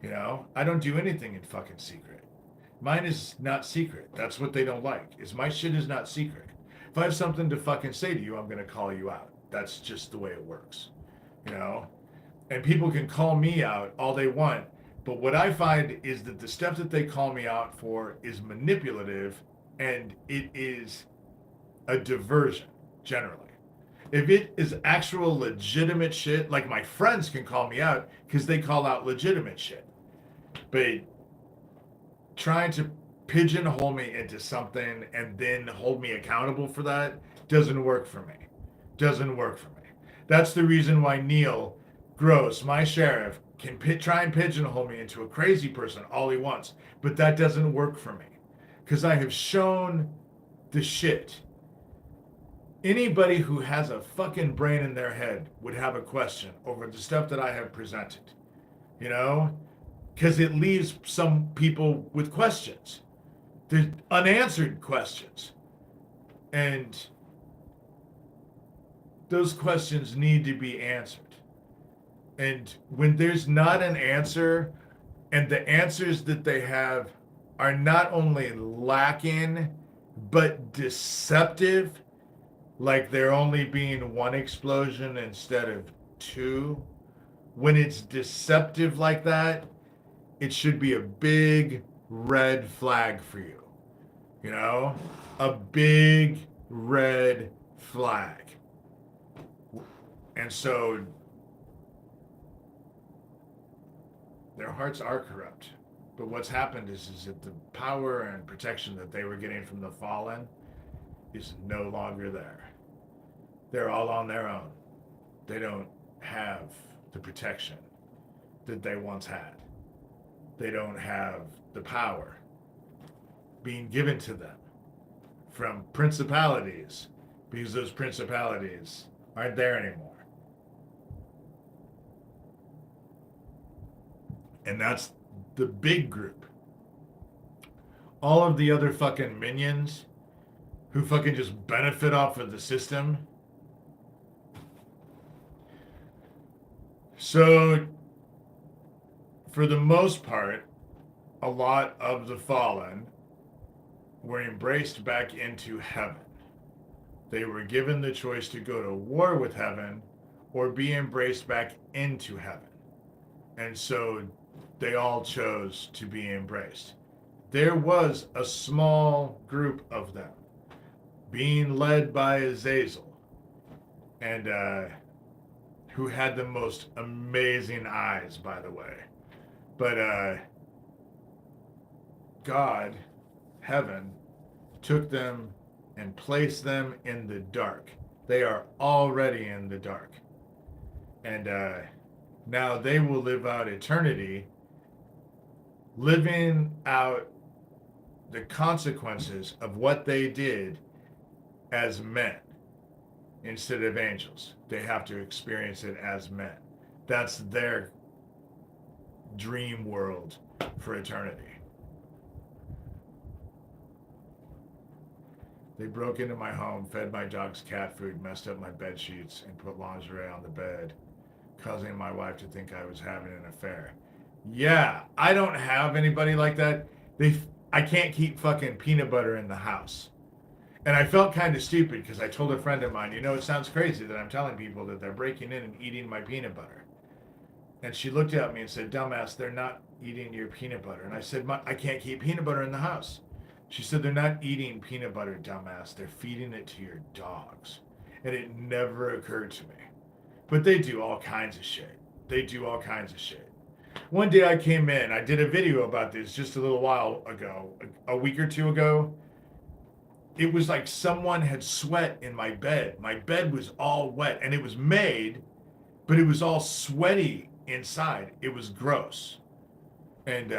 You know, I don't do anything in fucking secret. Mine is not secret. That's what they don't like. Is my shit is not secret. If I have something to fucking say to you, I'm gonna call you out. That's just the way it works. You know? And people can call me out all they want, but what I find is that the stuff that they call me out for is manipulative and it is a diversion, generally. If it is actual legitimate shit, like my friends can call me out because they call out legitimate shit. But trying to pigeonhole me into something and then hold me accountable for that doesn't work for me. Doesn't work for me. That's the reason why Neil Gross, my sheriff, can try and pigeonhole me into a crazy person all he wants. But that doesn't work for me. Because I have shown the shit. Anybody who has a fucking brain in their head would have a question over the stuff that I have presented. You know? Because it leaves some people with questions. There's unanswered questions. And those questions need to be answered. And when there's not an answer, and the answers that they have are not only lacking, but deceptive, like there only being one explosion instead of two, when it's deceptive like that, it should be a big red flag for you. You know? A big red flag. And so their hearts are corrupt. But what's happened is that the power and protection that they were getting from the fallen is no longer there. They're all on their own. They don't have the protection that they once had. They don't have the power being given to them from principalities because those principalities aren't there anymore. And that's the big group. All of the other fucking minions who fucking just benefit off of the system. So, for the most part, a lot of the fallen were embraced back into heaven. They were given the choice to go to war with heaven or be embraced back into heaven. And so they all chose to be embraced. There was a small group of them being led by Azazel, and who had the most amazing eyes, by the way. But God, heaven, took them and placed them in the dark. They are already in the dark. And now they will live out eternity, living out the consequences of what they did as men instead of angels. They have to experience it as men. That's their dream world for eternity. They broke into my home, fed my dog's cat food, messed up my bed sheets, and put lingerie on the bed, causing my wife to think I was having an affair. Yeah, I don't have anybody like that. I can't keep fucking peanut butter in the house. And I felt kind of stupid because I told a friend of mine, you know, it sounds crazy that I'm telling people that they're breaking in and eating my peanut butter. And she looked at me and said, dumbass, they're not eating your peanut butter. And I said, I can't keep peanut butter in the house. She said, they're not eating peanut butter, dumbass. They're feeding it to your dogs. And it never occurred to me. But they do all kinds of shit. They do all kinds of shit. One day I came in, I did a video about this just a little while ago, a week or two ago. It was like someone had sweat in my bed. My bed was all wet, and it was made, but it was all sweaty inside. It was gross. And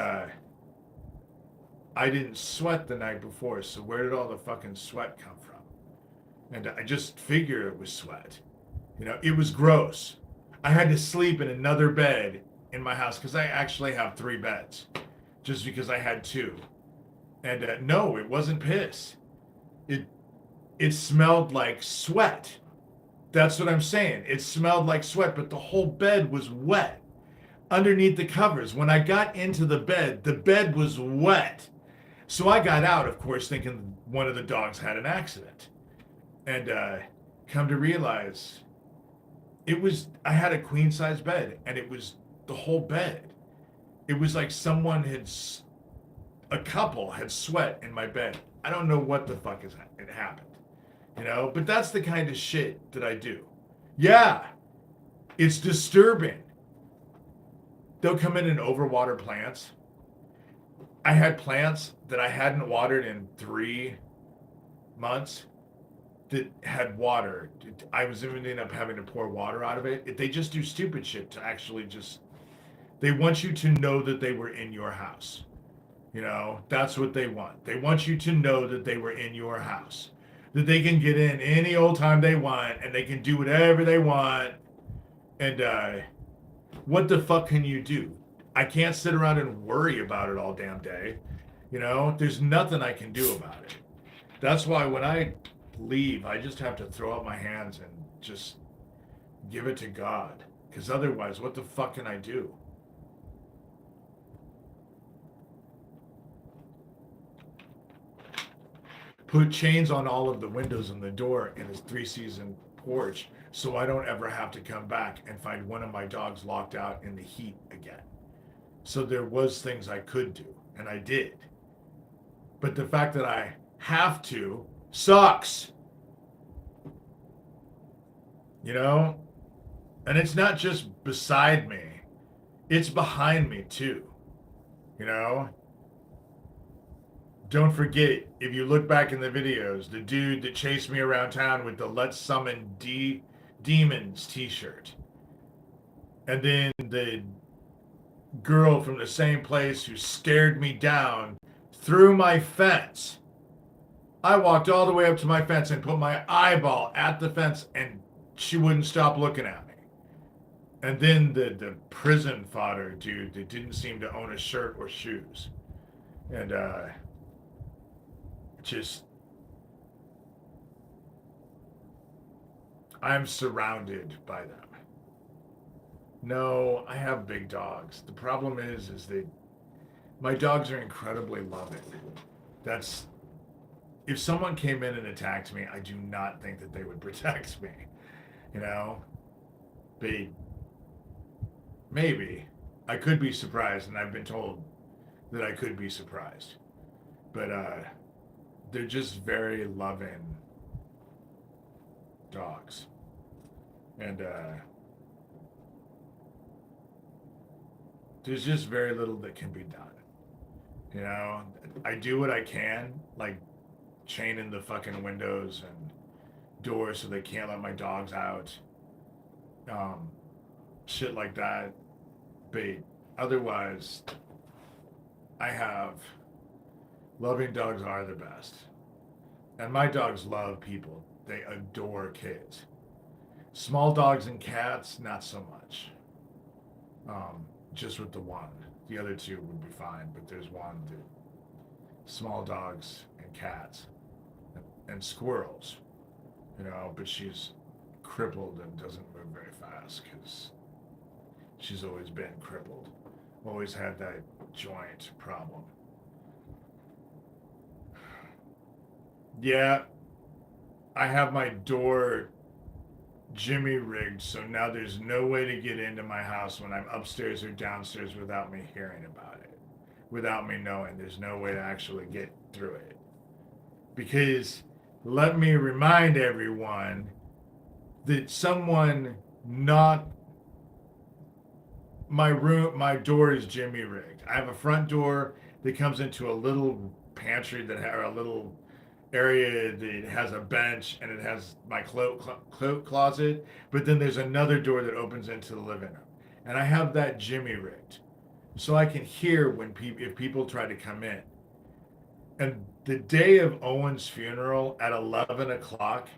I didn't sweat the night before, so where did all the fucking sweat come from? And I just figured it was sweat. It was gross. I had to sleep in another bed in my house because I actually have 3 beds, just because I had 2. And no, it wasn't piss. It it smelled like sweat. That's what I'm saying. It smelled like sweat, but the whole bed was wet underneath the covers. When I got into the bed was wet. So I got out, of course, thinking one of the dogs had an accident. And come to realize I had a queen size bed, and it was the whole bed. It was like a couple had sweat in my bed. I don't know what the fuck it happened, but that's the kind of shit that I do. Yeah, it's disturbing. They'll come in and overwater plants. I had plants that I hadn't watered in 3 months that had water. I was ending up having to pour water out of it. They just do stupid shit to actually they want you to know that they were in your house. That's what they want. They want you to know that they were in your house. That they can get in any old time they want and they can do whatever they want. And what the fuck can you do? I can't sit around and worry about it all damn day. There's nothing I can do about it. That's why when I leave, I just have to throw up my hands and just give it to God. Because otherwise, what the fuck can I do? Put chains on all of the windows and the door in his 3-season porch so I don't ever have to come back and find one of my dogs locked out in the heat again. So there was things I could do, and I did. But the fact that I have to sucks. And it's not just beside me. It's behind me too. Don't forget, if you look back in the videos, the dude that chased me around town with the Let's Summon Demons t-shirt. And then the girl from the same place who stared me down through my fence. I walked all the way up to my fence and put my eyeball at the fence, and she wouldn't stop looking at me. And then the prison fodder dude that didn't seem to own a shirt or shoes. And I'm surrounded by them. No, I have big dogs. The problem is that my dogs are incredibly loving. If someone came in and attacked me, I do not think that they would protect me. Maybe. I could be surprised, and I've been told that I could be surprised. But they're just very loving dogs. And there's just very little that can be done. I do what I can, like chaining the fucking windows and doors so they can't let my dogs out. Shit like that. But otherwise, loving dogs are the best. And my dogs love people. They adore kids. Small dogs and cats, not so much. Just with the one. The other 2 would be fine, but there's one that small dogs and cats and squirrels, but she's crippled and doesn't move very fast because she's always been crippled. Always had that joint problem. Yeah, I have my door Jimmy rigged, so now there's no way to get into my house when I'm upstairs or downstairs without me hearing about it, without me knowing. There's no way to actually get through it. Because let me remind everyone that someone not my door is Jimmy rigged. I have a front door that comes into a little pantry or a little area that has a bench, and it has my cloak closet, but then there's another door that opens into the living room, and I have that Jimmy rigged so I can hear when if people try to come in. And the day of Owen's funeral at 11 o'clock,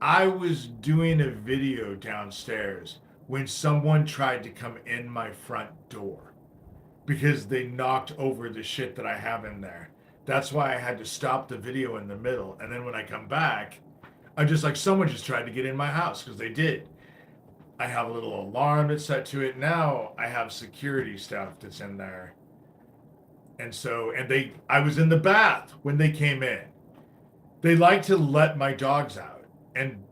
I was doing a video downstairs when someone tried to come in my front door because they knocked over the shit that I have in there. That's why I had to stop the video in the middle. And then when I come back, I'm just like, someone just tried to get in my house because they did. I have a little alarm that's set to it. Now I have security stuff that's in there. And so, I was in the bath when they came in. They like to let my dogs out. And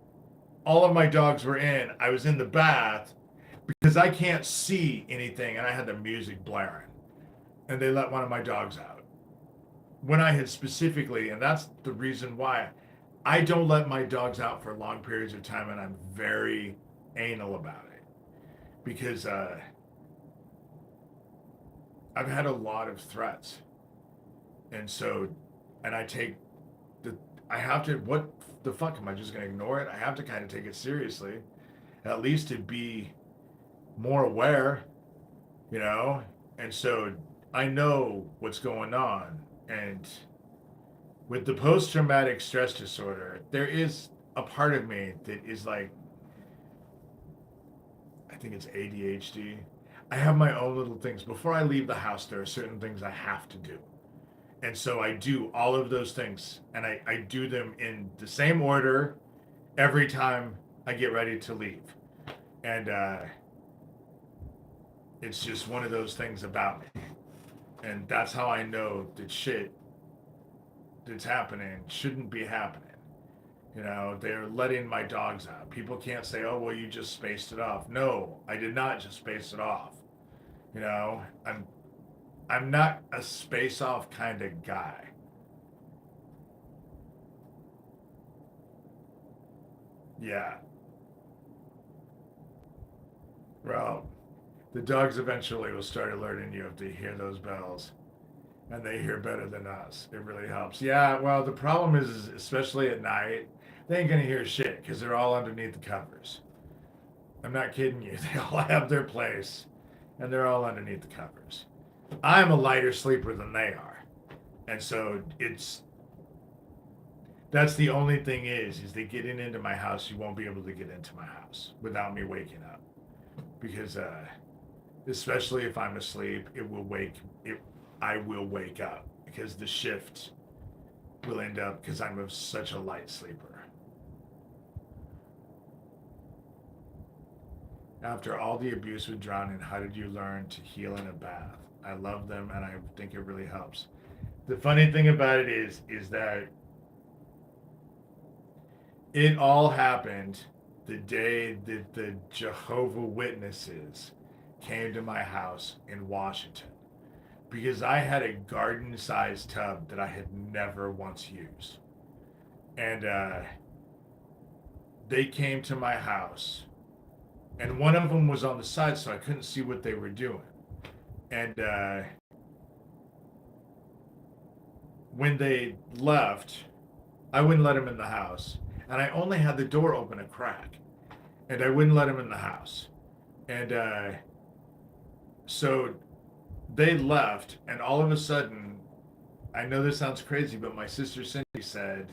all of my dogs were in. I was in the bath because I can't see anything and I had the music blaring. And they let one of my dogs out. When I had specifically, and that's the reason why I don't let my dogs out for long periods of time, and I'm very anal about it because I've had a lot of threats, and so, and I have to. What the fuck am I just gonna ignore it? I have to kind of take it seriously, at least to be more aware, you know. And so I know what's going on, and with the post-traumatic stress disorder, there is a part of me that is like, I think it's ADHD. I have my own little things. Before I leave the house, there are certain things I have to do. And so I do all of those things, and I do them in the same order every time I get ready to leave. And it's just one of those things about me. And that's how I know that shit that's happening shouldn't be happening. You know, they're letting my dogs out. People can't say, oh, well, you just spaced it off. No, I did not just space it off. You know, I'm not a space off kind of guy. Yeah. Well, the dogs eventually will start alerting you if they hear those bells. And they hear better than us. It really helps. Yeah, well, the problem is especially at night, they ain't gonna hear shit because they're all underneath the covers. I'm not kidding you. They all have their place, and they're all underneath the covers. I'm a lighter sleeper than they are, and so that's the only thing is they getting into my house. You won't be able to get into my house without me waking up, because especially if I'm asleep, I will wake up because the shift will end up because I'm such a light sleeper. After all the abuse with drowning, how did you learn to heal in a bath? I love them and I think it really helps. The funny thing about it is that it all happened the day that the Jehovah Witnesses came to my house in Washington, because I had a garden-sized tub that I had never once used. And they came to my house, and one of them was on the side, so I couldn't see what they were doing. And when they left, I wouldn't let them in the house. And I only had the door open a crack. And I wouldn't let them in the house. And so they left, and all of a sudden, I know this sounds crazy, but my sister Cindy said,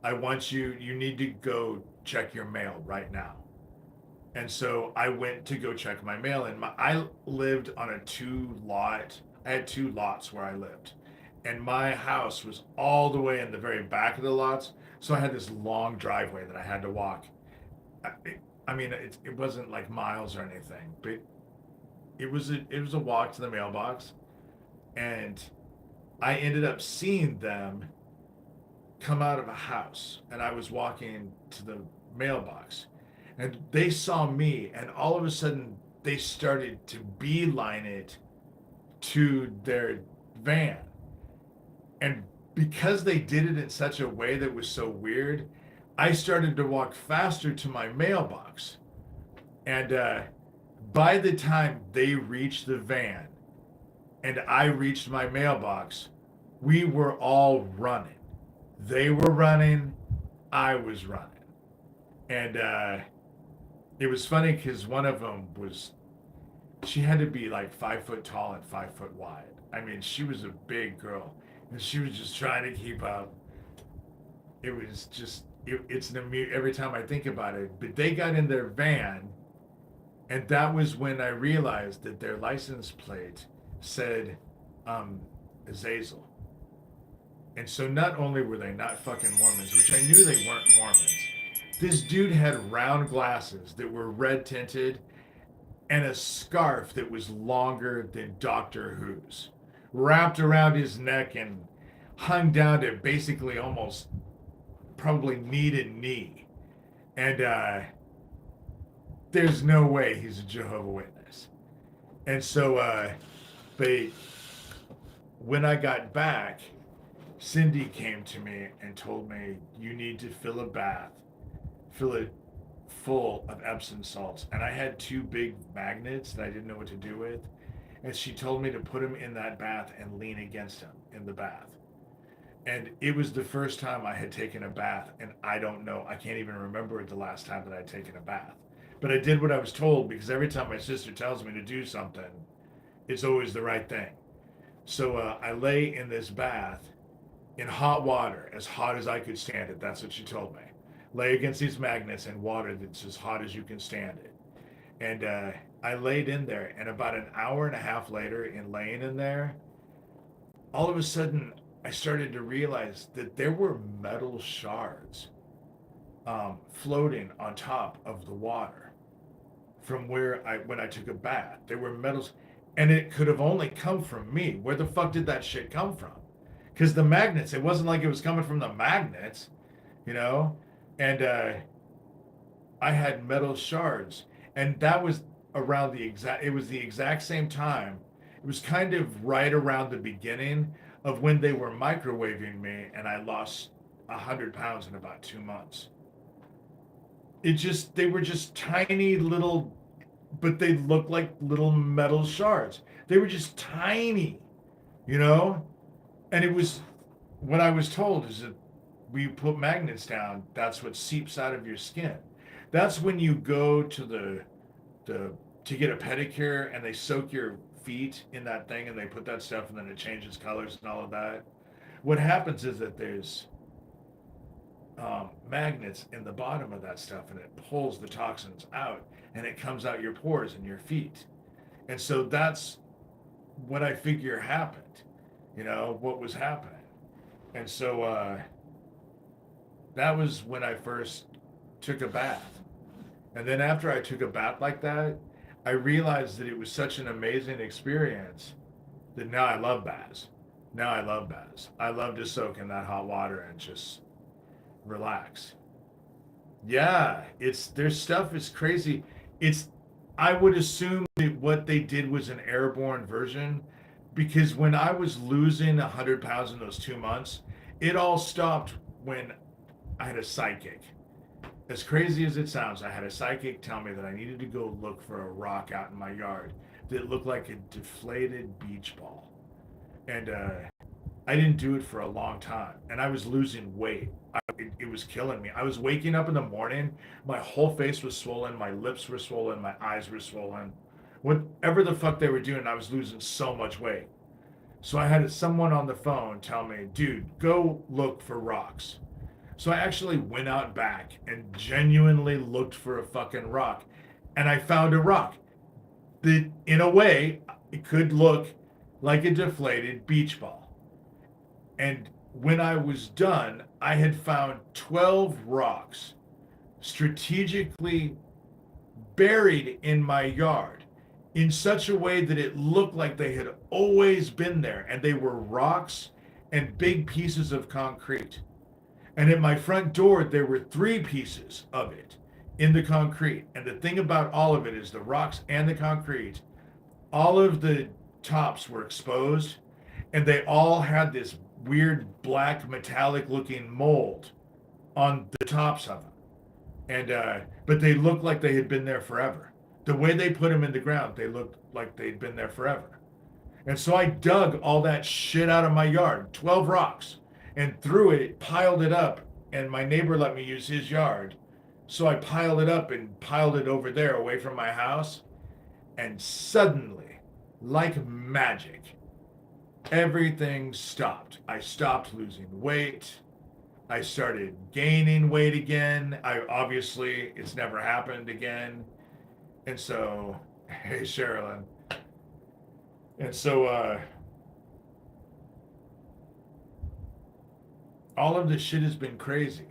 you need to go check your mail right now. And so I went to go check my mail, and I lived on I had two lots where I lived. And my house was all the way in the very back of the lots. So I had this long driveway that I had to walk. I mean, it wasn't like miles or anything, but it was a walk to the mailbox, and I ended up seeing them come out of a house, and I was walking to the mailbox, and they saw me, and all of a sudden they started to beeline it to their van, and because they did it in such a way that was so weird, I started to walk faster to my mailbox, and by the time they reached the van and I reached my mailbox, we were all running. They were running, I was running. And it was funny because one of them she had to be like 5 foot tall and 5 foot wide. I mean, she was a big girl. and she was just trying to keep up. It was just it's every time I think about it. But they got in their van, and that was when I realized that their license plate said Azazel. And so not only were they not fucking Mormons, which I knew they weren't Mormons, this dude had round glasses that were red tinted and a scarf that was longer than Doctor Who's, wrapped around his neck and hung down to basically almost probably knee to knee. And there's no way he's a Jehovah's Witness. And so, but when I got back, Cindy came to me and told me, you need to fill a bath, fill it full of Epsom salts. And I had two big magnets that I didn't know what to do with. And she told me to put them in that bath and lean against him in the bath. And it was the first time I had taken a bath. And I don't know, I can't even remember the last time that I'd taken a bath. But I did what I was told, because every time my sister tells me to do something, it's always the right thing. So I lay in this bath in hot water, as hot as I could stand it. That's what she told me. Lay against these magnets in water that's as hot as you can stand it. And I laid in there, and about an hour and a half later, in laying in there, all of a sudden I started to realize that there were metal shards floating on top of the water from when I took a bath. There were metals, and it could have only come from me. Where the fuck did that shit come from? Because the magnets, it wasn't like it was coming from the magnets, you know? And I had metal shards. And that was around it was the exact same time. It was kind of right around the beginning of when they were microwaving me, and I lost 100 pounds in about 2 months. They were just tiny little, but they looked like little metal shards. They were just tiny, you know? And it was, what I was told is that when you put magnets down, that's what seeps out of your skin. That's when you go to to get a pedicure and they soak your feet in that thing and they put that stuff and then it changes colors and all of that. What happens is that there's magnets in the bottom of that stuff, and it pulls the toxins out and it comes out your pores and your feet. And so that's what I figure happened, you know, what was happening. And so that was when I first took a bath. And then after I took a bath like that, I realized that it was such an amazing experience that now I love baths. Now I love baths. I love to soak in that hot water and just relax. Yeah, their stuff is crazy. I would assume that what they did was an airborne version, because when I was losing 100 pounds in those 2 months, it all stopped when I had a psychic. As crazy as it sounds, I had a psychic tell me that I needed to go look for a rock out in my yard that looked like a deflated beach ball. And I didn't do it for a long time, and I was losing weight. It was killing me. I was waking up in the morning, my whole face was swollen, my lips were swollen, my eyes were swollen. Whatever the fuck they were doing, I was losing so much weight. So I had someone on the phone tell me, dude, go look for rocks. So I actually went out back and genuinely looked for a fucking rock. And I found a rock that, in a way, it could look like a deflated beach ball. And when I was done, I had found 12 rocks strategically buried in my yard in such a way that it looked like they had always been there. And they were rocks and big pieces of concrete. And at my front door, there were 3 pieces of it in the concrete. And the thing about all of it is the rocks and the concrete, all of the tops were exposed, and they all had this weird black metallic looking mold on the tops of them. And but they looked like they had been there forever. The way they put them in the ground, they looked like they'd been there forever. And so I dug all that shit out of my yard, 12 rocks, and threw it, piled it up, and my neighbor let me use his yard. So I piled it up and piled it over there away from my house. And suddenly, like magic, everything stopped. I stopped losing weight. I started gaining weight again. Obviously, it's never happened again. And so, hey, Sherilyn. And so, all of this shit has been crazy.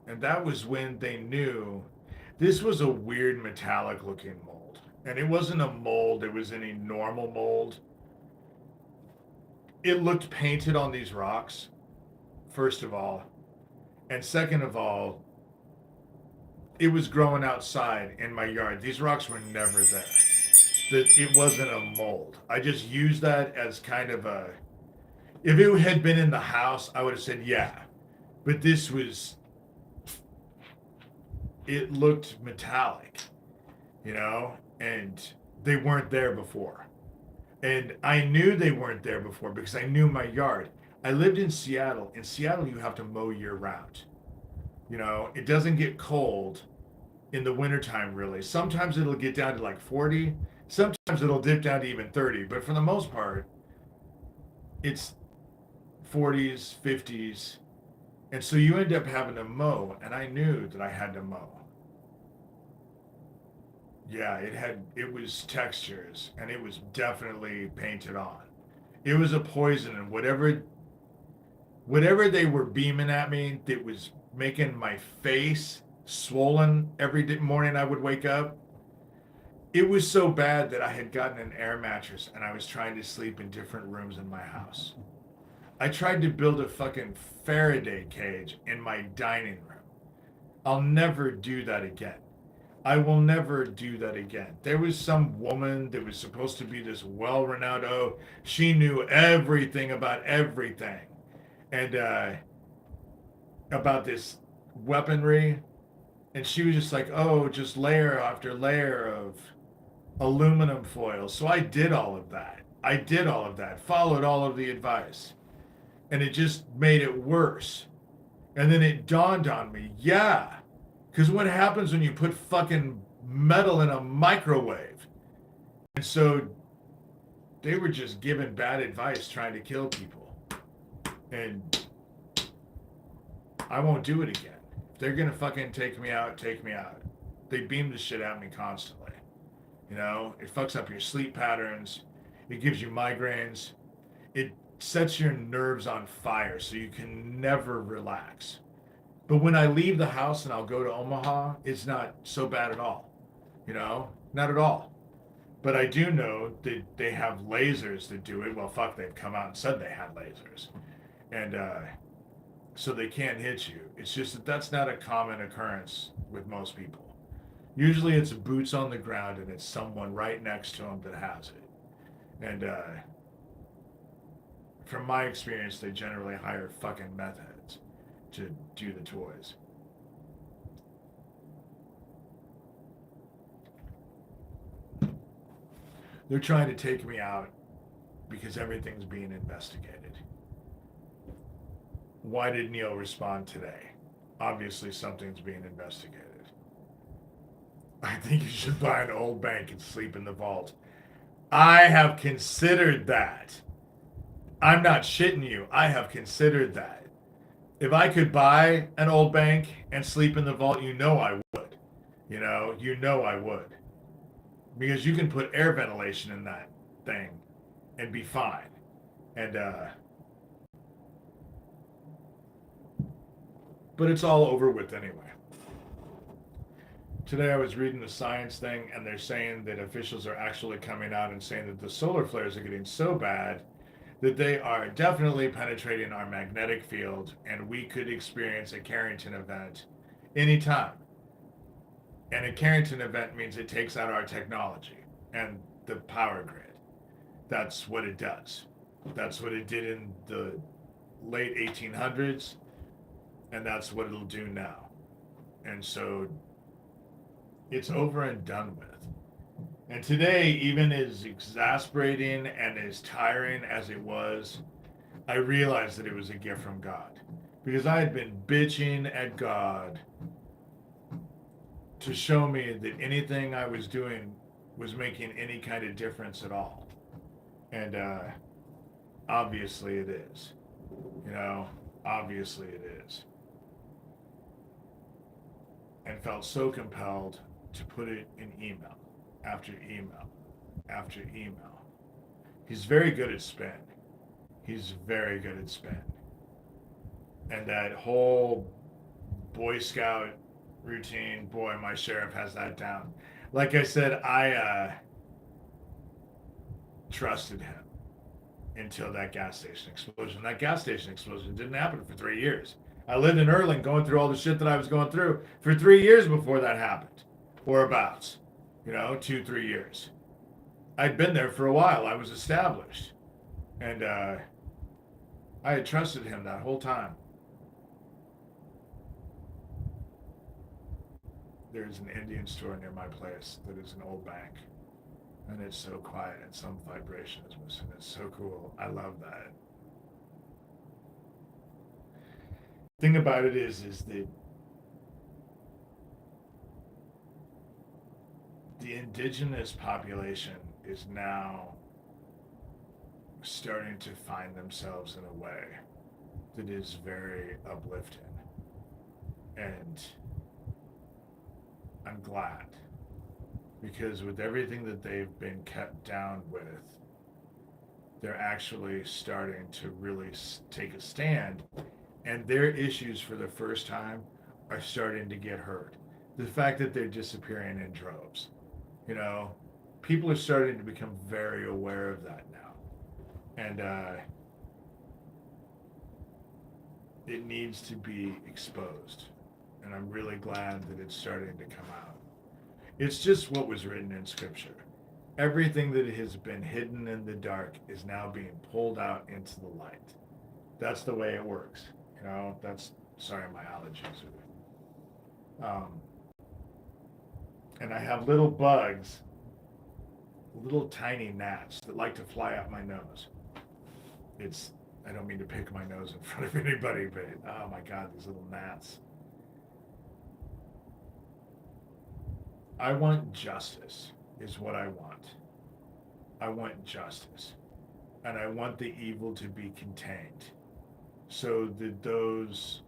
And that was when they knew this was a weird metallic looking mold. And it wasn't a mold, it was any normal mold. It looked painted on these rocks, first of all. And second of all, it was growing outside in my yard. These rocks were never there. It wasn't a mold. I just used that as kind of a. If it had been in the house, I would have said yeah. But this was. It looked metallic, and they weren't there before. And I knew they weren't there before because I knew my yard. I lived in Seattle. In Seattle, you have to mow year round. It doesn't get cold in the wintertime, really. Sometimes it'll get down to like 40. Sometimes it'll dip down to even 30. But for the most part, it's 40s, 50s. And so you end up having to mow. And I knew that I had to mow. Yeah, it was textures, and it was definitely painted on. It was a poison, and whatever they were beaming at me that was making my face swollen every morning I would wake up. It was so bad that I had gotten an air mattress and I was trying to sleep in different rooms in my house. I tried to build a fucking Faraday cage in my dining room. I'll never do that again. I will never do that again. There was some woman that was supposed to be this well-renowned, she knew everything about everything. And about this weaponry. And she was just like, just layer after layer of aluminum foil. So I did all of that. Followed all of the advice. And it just made it worse. And then it dawned on me, yeah. Because what happens when you put fucking metal in a microwave? And so they were just giving bad advice trying to kill people. And I won't do it again. If they're going to fucking take me out, take me out. They beam the shit at me constantly. It fucks up your sleep patterns. It gives you migraines. It sets your nerves on fire so you can never relax. But when I leave the house and I'll go to Omaha, it's not so bad at all. Not at all. But I do know that they have lasers that do it. Well, fuck, they've come out and said they had lasers. And, so they can't hit you. It's just that that's not a common occurrence with most people. Usually it's boots on the ground and it's someone right next to them that has it. And from my experience, they generally hire fucking meth heads to do the toys. They're trying to take me out because everything's being investigated. Why did Neil respond today? Obviously something's being investigated. I think you should buy an old bank and sleep in the vault. I have considered that. I'm not shitting you. I have considered that. If I could buy an old bank and sleep in the vault, I would. I would. Because you can put air ventilation in that thing and be fine. And, but it's all over with anyway. Today I was reading the science thing, and they're saying that officials are actually coming out and saying that the solar flares are getting so bad that they are definitely penetrating our magnetic field, and we could experience a Carrington event anytime. And a Carrington event means it takes out our technology and the power grid. That's what it does. That's what it did in the late 1800s, and that's what it'll do now. And so it's over and done with. And today, even as exasperating and as tiring as it was, I realized that it was a gift from God. Because I had been bitching at God to show me that anything I was doing was making any kind of difference at all. And Obviously it is. You know, obviously it is. And felt so compelled to put it in email after email after email. He's very good at spin. He's very good at spin. And that whole Boy Scout routine, boy, my sheriff has that down. Like I said, I trusted him until that gas station explosion. That gas station explosion didn't happen for 3 years. I lived in Erling going through all the shit that I was going through for 3 years before that happened, or abouts, 2, 3 years. I'd been there for a while. I was established. And I had trusted him that whole time. There's an Indian store near my place that is an old bank. And it's so quiet and some vibration is missing. It's so cool. I love that. Thing about it is the indigenous population is now starting to find themselves in a way that is very uplifting. And I'm glad, because with everything that they've been kept down with, they're actually starting to really take a stand, and their issues for the first time are starting to get heard. The fact that they're disappearing in droves, people are starting to become very aware of that now. And it needs to be exposed. And I'm really glad that it's starting to come out. It's just what was written in Scripture. Everything that has been hidden in the dark is now being pulled out into the light. That's the way it works. Sorry, my allergies are. And I have little bugs, little tiny gnats that like to fly up my nose. I don't mean to pick my nose in front of anybody, but oh my God, these little gnats. I want justice, is what I want. I want justice. And I want the evil to be contained so that those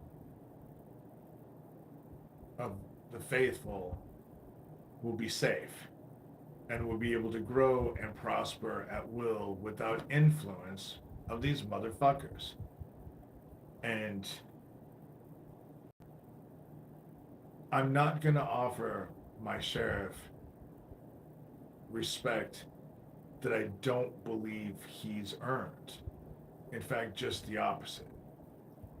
of the faithful will be safe and will be able to grow and prosper at will without influence of these motherfuckers. And I'm not going to offer my sheriff respect that I don't believe he's earned. In fact, just the opposite.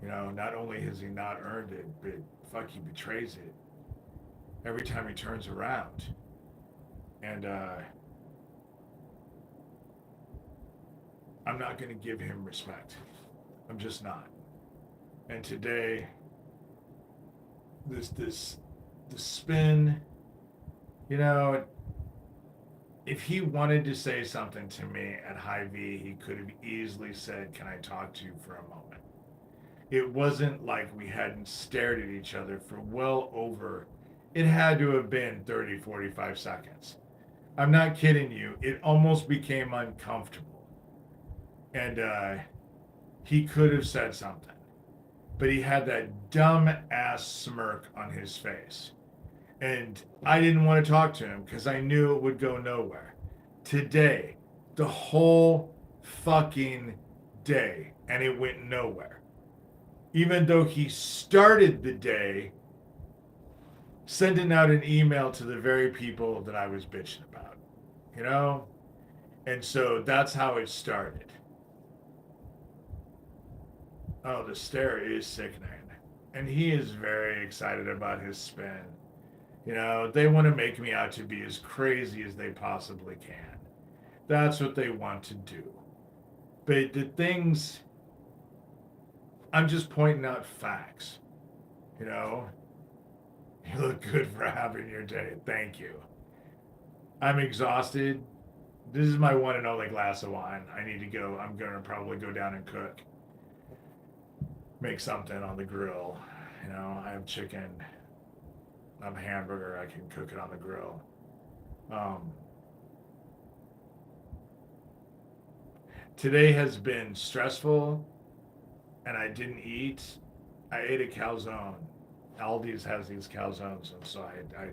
Not only has he not earned it, but fuck, he betrays it every time he turns around. And I'm not going to give him respect. I'm just not. And today, the spin, if he wanted to say something to me at High V, he could have easily said, "Can I talk to you for a moment?" It wasn't like we hadn't stared at each other for well over, it had to have been 30, 45 seconds. I'm not kidding you. It almost became uncomfortable. And he could have said something. But he had that dumb ass smirk on his face. And I didn't want to talk to him because I knew it would go nowhere. Today, the whole fucking day, and it went nowhere. Even though he started the day sending out an email to the very people that I was bitching about, And so that's how it started. Oh, the stare is sickening. And he is very excited about his spin. They want to make me out to be as crazy as they possibly can. That's what they want to do. But the things, I'm just pointing out facts. You look good for having your day. Thank you. I'm exhausted. This is my one and only glass of wine. I need to go. I'm going to probably go down and cook. Make something on the grill. I have chicken. I have a hamburger. I can cook it on the grill. Today has been stressful, and I didn't eat. I ate a calzone. Aldi's has these calzones, and so I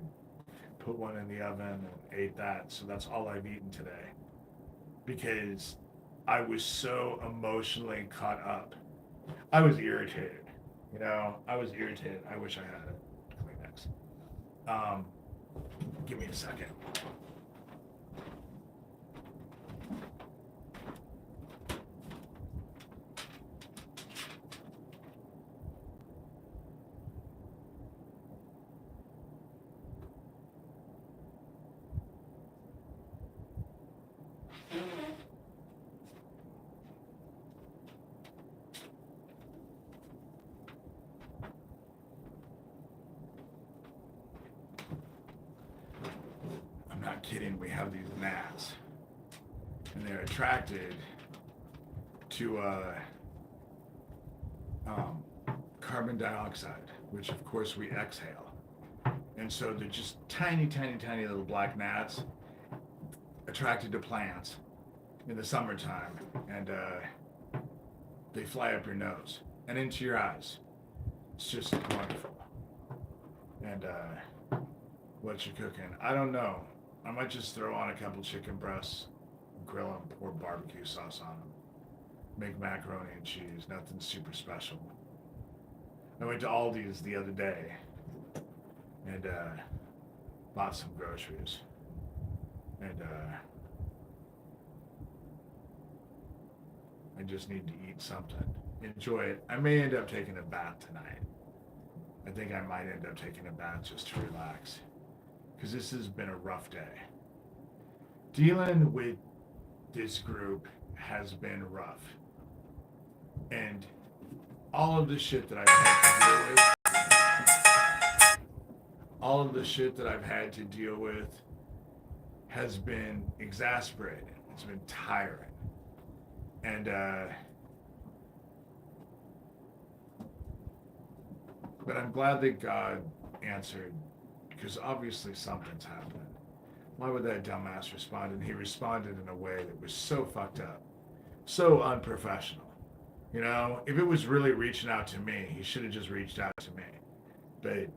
put one in the oven and ate that. So that's all I've eaten today because I was so emotionally caught up. I was irritated. I was irritated. I wish I had a Kleenex. Give me a second. I'm not kidding. We have these gnats, and they're attracted to carbon dioxide, which of course we exhale. And so they're just tiny, tiny, tiny little black gnats attracted to plants in the summertime, and they fly up your nose and into your eyes. It's just wonderful. And what you cooking? I don't know. I might just throw on a couple chicken breasts, grill them, pour barbecue sauce on them, make macaroni and cheese. Nothing super special. I went to Aldi's the other day and bought some groceries. And I just need to eat something. Enjoy it. I may end up taking a bath tonight. I think I might end up taking a bath just to relax. Because this has been a rough day. Dealing with this group has been rough. And all of the shit that I've had to deal with, has been exasperating. It's been tiring. And but I'm glad that God answered, because obviously something's happening. Why would that dumbass respond? And he responded in a way that was so fucked up, so unprofessional. If it was really reaching out to me, he should have just reached out to me. But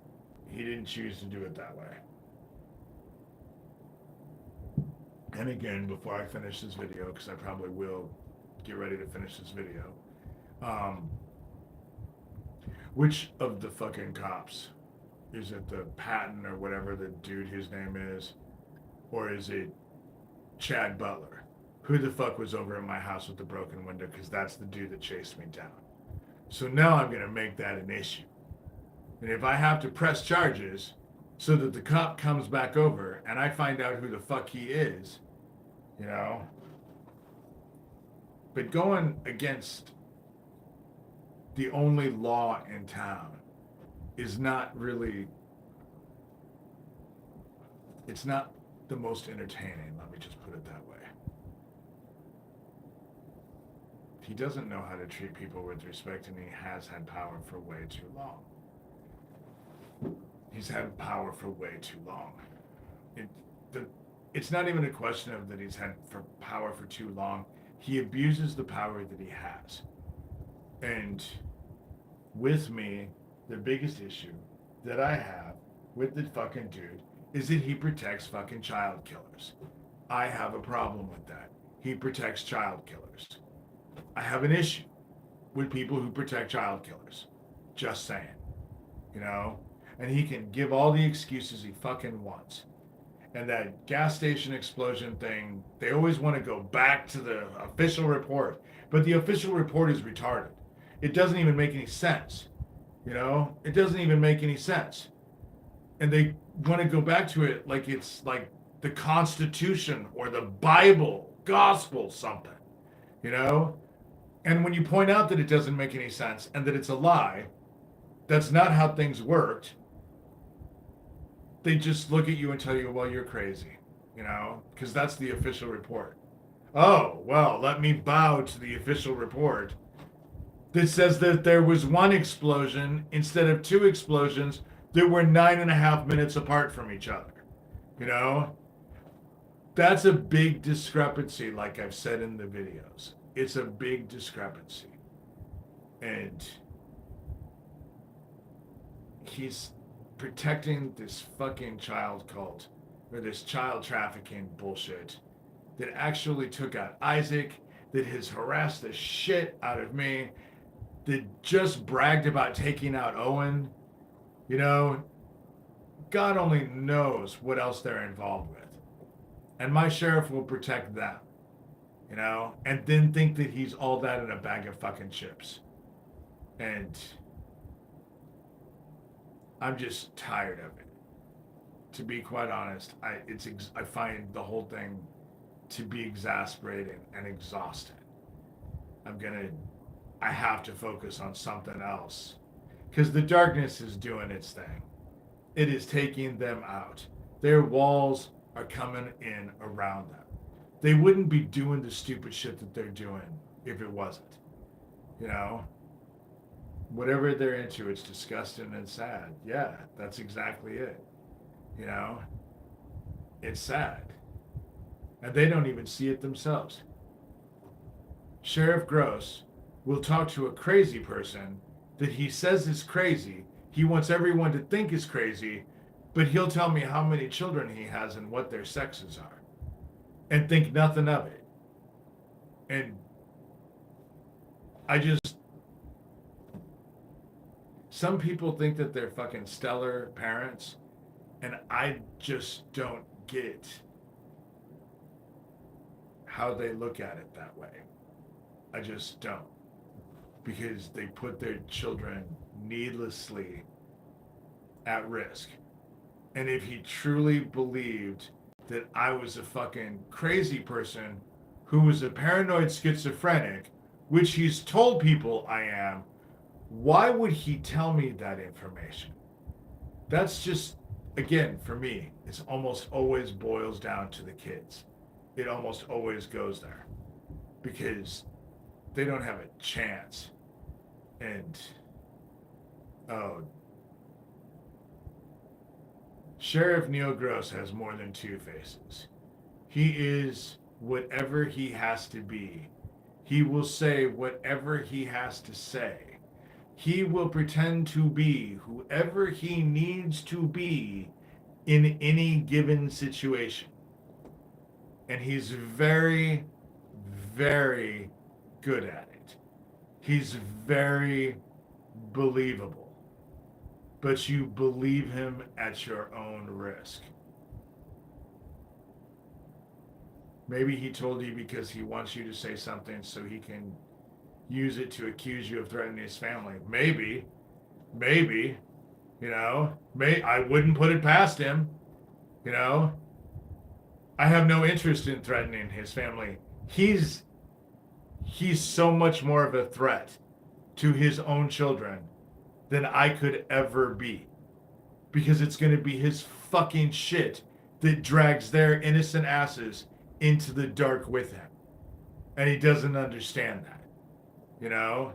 he didn't choose to do it that way. And again, before I finish this video, because I probably will get ready to finish this video, which of the fucking cops? Is it the Patton or whatever the dude his name is? Or is it Chad Butler? Who the fuck was over at my house with the broken window? Because that's the dude that chased me down. So now I'm going to make that an issue. And if I have to press charges so that the cop comes back over and I find out who the fuck he is, But going against the only law in town is not really, it's not the most entertaining, let me just put it that way. He doesn't know how to treat people with respect, and he has had power for way too long. He's had power for way too long. It's not even a question of that he's had power for too long. He abuses the power that he has. And with me, the biggest issue that I have with the fucking dude is that he protects fucking child killers. I have a problem with that. He protects child killers. I have an issue with people who protect child killers. Just saying. And he can give all the excuses he fucking wants. And that gas station explosion thing, they always want to go back to the official report. But the official report is retarded. It doesn't even make any sense. It doesn't even make any sense. And they want to go back to it like it's like the Constitution or the Bible, gospel, something. And when you point out that it doesn't make any sense and that it's a lie, that's not how things worked. They just look at you and tell you, well, you're crazy, because that's the official report. Oh, well, let me bow to the official report that says that there was one explosion instead of two explosions that were 9.5 minutes apart from each other. That's a big discrepancy, like I've said in the videos. it's a big discrepancy. And he's protecting this fucking child cult or this child trafficking bullshit that actually took out Isaac, that has harassed the shit out of me, that just bragged about taking out Owen. You know, God only knows what else they're involved with. And my sheriff will protect them, you know, and then think that he's all that in a bag of fucking chips. And I'm just tired of it. To be quite honest, I find the whole thing to be exasperating and exhausting. I have to focus on something else because the darkness is doing its thing. It is taking them out. Their walls are coming in around them. They wouldn't be doing the stupid shit that they're doing if it wasn't. You know? Whatever they're into, it's disgusting and sad. Yeah, that's exactly it. You know? It's sad. And they don't even see it themselves. Sheriff Gross will talk to a crazy person that he says is crazy. He wants everyone to think is crazy, but he'll tell me how many children he has and what their sexes are and think nothing of it. And some people think that they're fucking stellar parents, and I just don't get how they look at it that way. I just don't. Because they put their children needlessly at risk. And if he truly believed that I was a fucking crazy person who was a paranoid schizophrenic, which he's told people I am, why would he tell me that information? That's just, again, for me, it's almost always boils down to the kids. It almost always goes there. Because they don't have a chance. And, Sheriff Neil Gross has more than two faces. He is whatever he has to be. He will say whatever he has to say. He will pretend to be whoever he needs to be in any given situation. And he's very, very good at it. He's very believable. But you believe him at your own risk. Maybe he told you because he wants you to say something so he can use it to accuse you of threatening his family. Maybe, you know, I wouldn't put it past him, you know. I have no interest in threatening his family. He's so much more of a threat to his own children than I could ever be. Because it's going to be his fucking shit that drags their innocent asses into the dark with him. And he doesn't understand that. You know?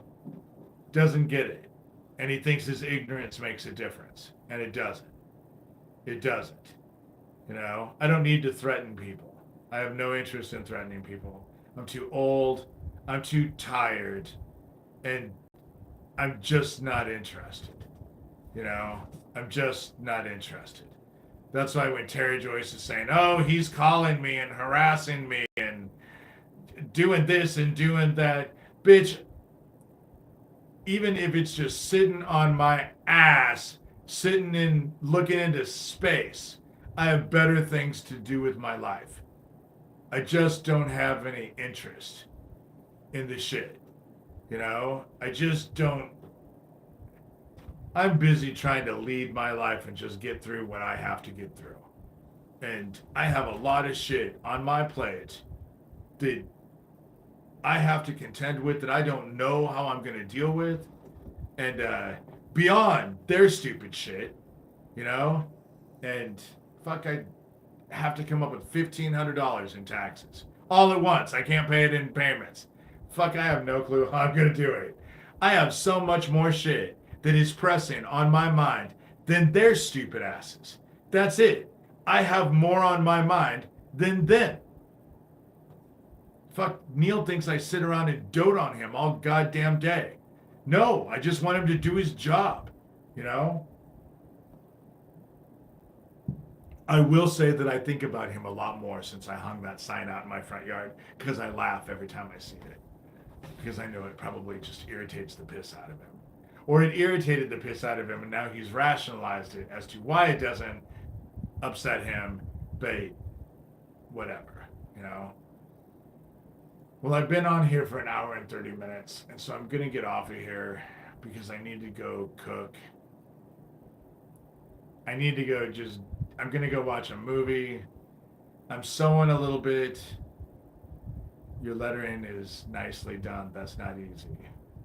Doesn't get it. And he thinks his ignorance makes a difference. And it doesn't. It doesn't. You know? I don't need to threaten people. I have no interest in threatening people. I'm too old. I'm too tired. And I'm just not interested. You know? I'm just not interested. That's why when Terry Joyce is saying, oh, he's calling me and harassing me and doing this and doing that, bitch, even if it's just sitting on my ass, sitting in, looking into space, I have better things to do with my life. I just don't have any interest in the shit. You know? I just don't. I'm busy trying to lead my life and just get through what I have to get through. And I have a lot of shit on my plate that I have to contend with that I don't know how I'm going to deal with. And beyond their stupid shit, you know? And fuck, I have to come up with $1,500 in taxes. All at once. I can't pay it in payments. Fuck, I have no clue how I'm going to do it. I have so much more shit that is pressing on my mind than their stupid asses. That's it. I have more on my mind than them. Fuck, Neil thinks I sit around and dote on him all goddamn day. No, I just want him to do his job, you know? I will say that I think about him a lot more since I hung that sign out in my front yard because I laugh every time I see it. Because I know it probably just irritates the piss out of him. Or it irritated the piss out of him and now he's rationalized it as to why it doesn't upset him, but whatever, you know? Well, I've been on here for an hour and 30 minutes, and so I'm going to get off of here because I need to go cook. I need to go I'm going to go watch a movie. I'm sewing a little bit. Your lettering is nicely done. That's not easy.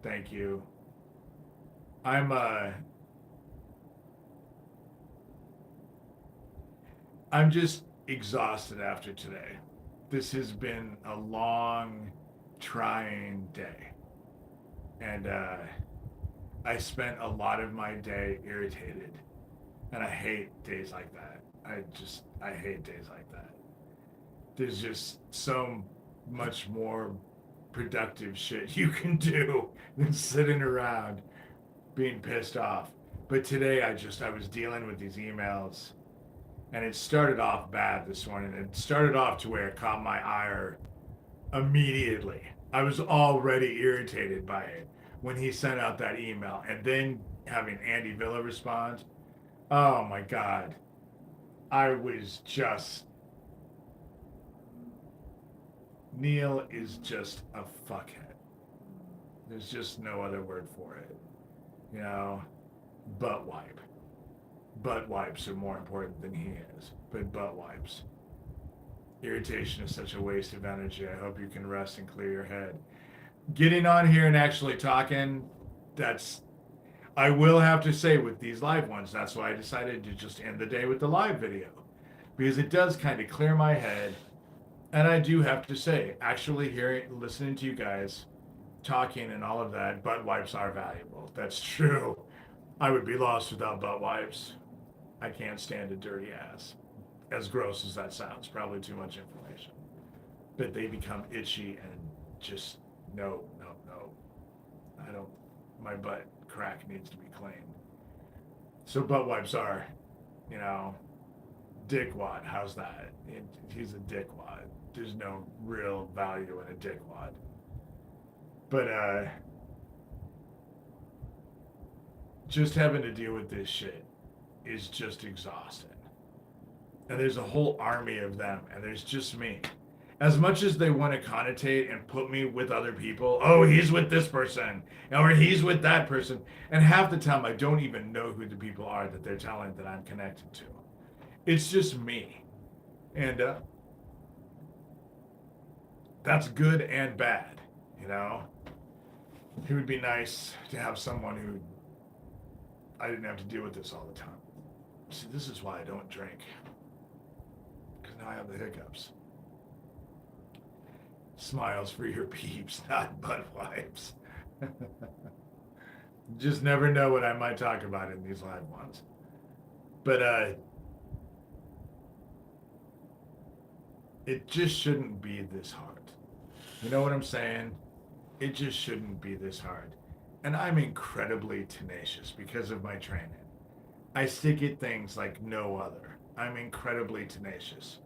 Thank you. I'm just exhausted after today. This has been a long, trying day. And I spent a lot of my day irritated. And I hate days like that. I hate days like that. There's just so much more productive shit you can do than sitting around being pissed off. But today I was dealing with these emails and it started off bad this morning. It started off to where it caught my ire immediately. I was already irritated by it when he sent out that email and then having Andy Villa respond. Oh my God. I was just. Neil is just a fuckhead. There's just no other word for it. You know, butt wipe. Butt wipes are more important than he is, but butt wipes. Irritation is such a waste of energy. I hope you can rest and clear your head. Getting on here and actually talking, I will have to say with these live ones, that's why I decided to just end the day with the live video. Because it does kind of clear my head. And I do have to say, actually listening to you guys talking and all of that, butt wipes are valuable. That's true. I would be lost without butt wipes. I can't stand a dirty ass. As gross as that sounds, probably too much information. But they become itchy and just, no. My butt crack needs to be cleaned. So butt wipes are, dickwad. How's that? He's a dickwad. There's no real value in a dickwad. But just having to deal with this shit is just exhausting. And there's a whole army of them, and there's just me. As much as they want to connotate and put me with other people, oh, he's with this person, or he's with that person, and half the time I don't even know who the people are that they're telling that I'm connected to. It's just me. And that's good and bad, It would be nice to have someone who I didn't have to deal with this all the time. See, this is why I don't drink. Because now I have the hiccups. Smiles for your peeps, not butt wipes. Just never know what I might talk about in these live ones. But it just shouldn't be this hard. You know what I'm saying? It just shouldn't be this hard. And I'm incredibly tenacious because of my training. I stick at things like no other. I'm incredibly tenacious.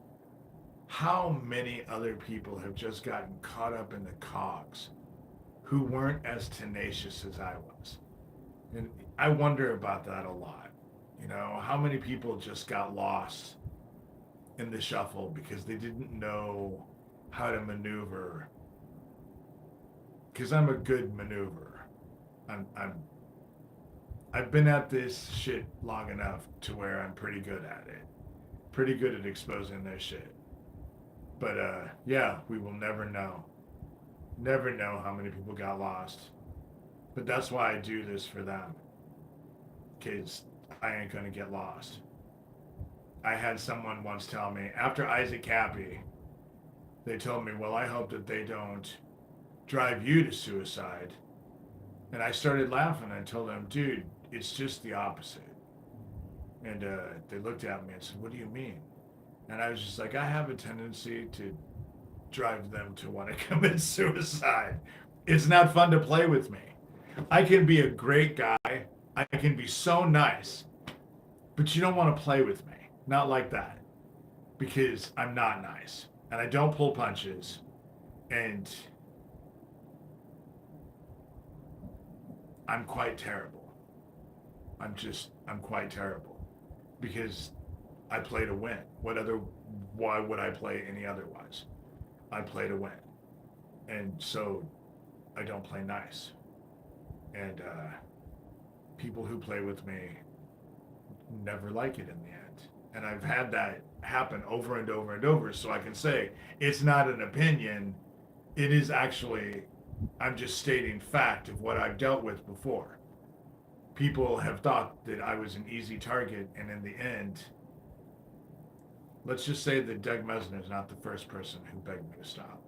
How many other people have just gotten caught up in the cogs who weren't as tenacious as I was? And I wonder about that a lot. How many people just got lost in the shuffle because they didn't know how to maneuver? Because I'm a good maneuverer. I've been at this shit long enough to where I'm pretty good at it. Pretty good at exposing their shit. But yeah, we will never know. Never know how many people got lost. But that's why I do this for them. Because I ain't gonna get lost. I had someone once tell me, after Isaac Cappy, they told me, well, I hope that they don't drive you to suicide. And I started laughing. I told them, dude, it's just the opposite. And they looked at me and said, what do you mean? And I was just like, I have a tendency to drive them to want to commit suicide. It's not fun to play with me. I can be a great guy. I can be so nice, but you don't want to play with me. Not like that. Because I'm not nice. And I don't pull punches. And I'm quite terrible. I'm quite terrible. Because I play to win. Why would I play any otherwise? I play to win. And so I don't play nice. And people who play with me never like it in the end. And I've had that happen over and over and over. So I can say it's not an opinion. It is actually, I'm just stating fact of what I've dealt with before. People have thought that I was an easy target. And in the end, let's just say that Doug Mesner is not the first person who begged me to stop.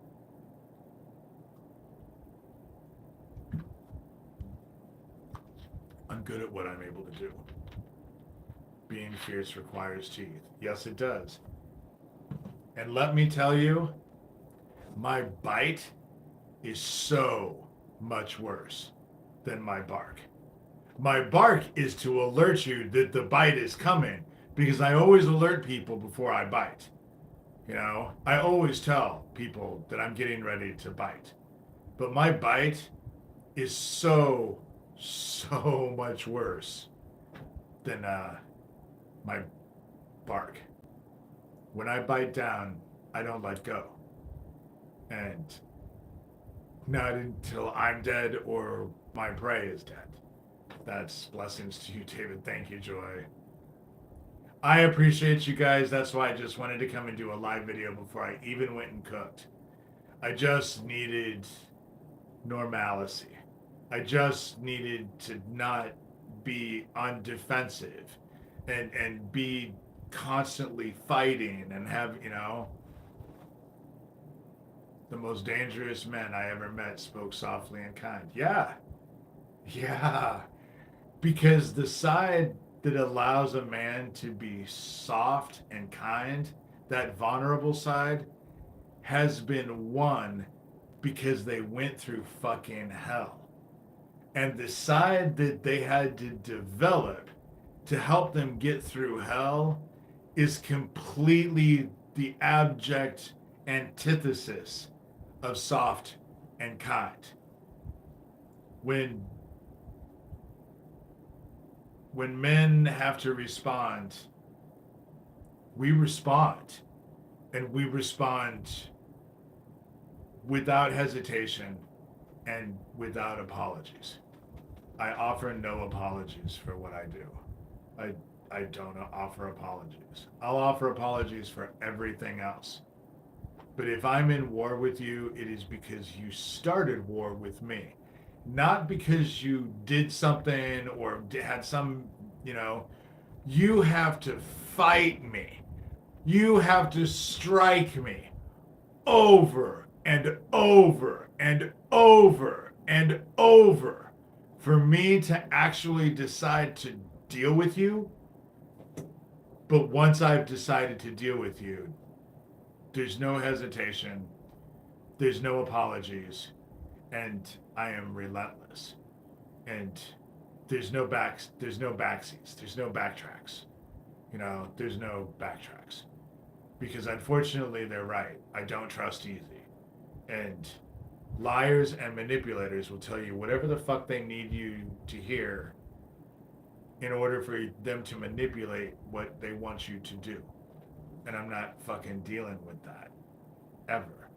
I'm good at what I'm able to do. Being fierce requires teeth. Yes, it does. And let me tell you, my bite is so much worse than my bark. My bark is to alert you that the bite is coming because I always alert people before I bite. You know, I always tell people that I'm getting ready to bite. But my bite is so much worse than my bark. When I bite down, I don't let go. And not until I'm dead or my prey is dead. That's blessings to you, David. Thank you, Joy. I appreciate you guys. That's why I just wanted to come and do a live video before I even went and cooked. I just needed normalcy. I just needed to not be on defensive and be constantly fighting and have, you know, the most dangerous men I ever met spoke softly and kind. Yeah. Because the side that allows a man to be soft and kind, that vulnerable side, has been won because they went through fucking hell. And the side that they had to develop to help them get through hell is completely the abject antithesis of soft and kind. When men have to respond, we respond. And we respond without hesitation and without apologies. I offer no apologies for what I do. I don't offer apologies. I'll offer apologies for everything else. But if I'm in war with you, it is because you started war with me. Not because you did something or had some, you know, you have to fight me. You have to strike me over and over and over and over for me to actually decide to deal with you. But once I've decided to deal with you, there's no hesitation, there's no apologies, and I am relentless. And there's no backseats, there's no backtracks. You know, there's no backtracks. Because unfortunately they're right. I don't trust easy. And liars and manipulators will tell you whatever the fuck they need you to hear in order for them to manipulate what they want you to do. And I'm not fucking dealing with that. Ever.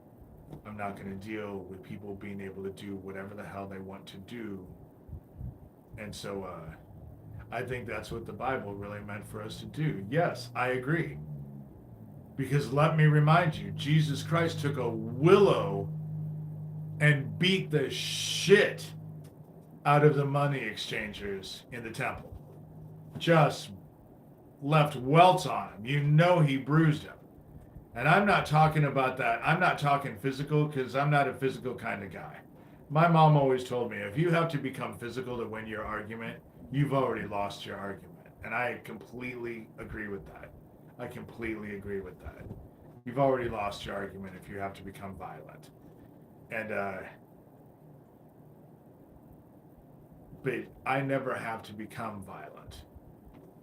I'm not going to deal with people being able to do whatever the hell they want to do. And so I think that's what the Bible really meant for us to do. Yes, I agree. Because let me remind you, Jesus Christ took a willow and beat the shit out of the money exchangers in the temple. Just left welts on him. You know he bruised him. And I'm not talking about that. I'm not talking physical because I'm not a physical kind of guy. My mom always told me, if you have to become physical to win your argument, you've already lost your argument. And I completely agree with that. I completely agree with that. you've already lost your argument if you have to become violent. And but I never have to become violent.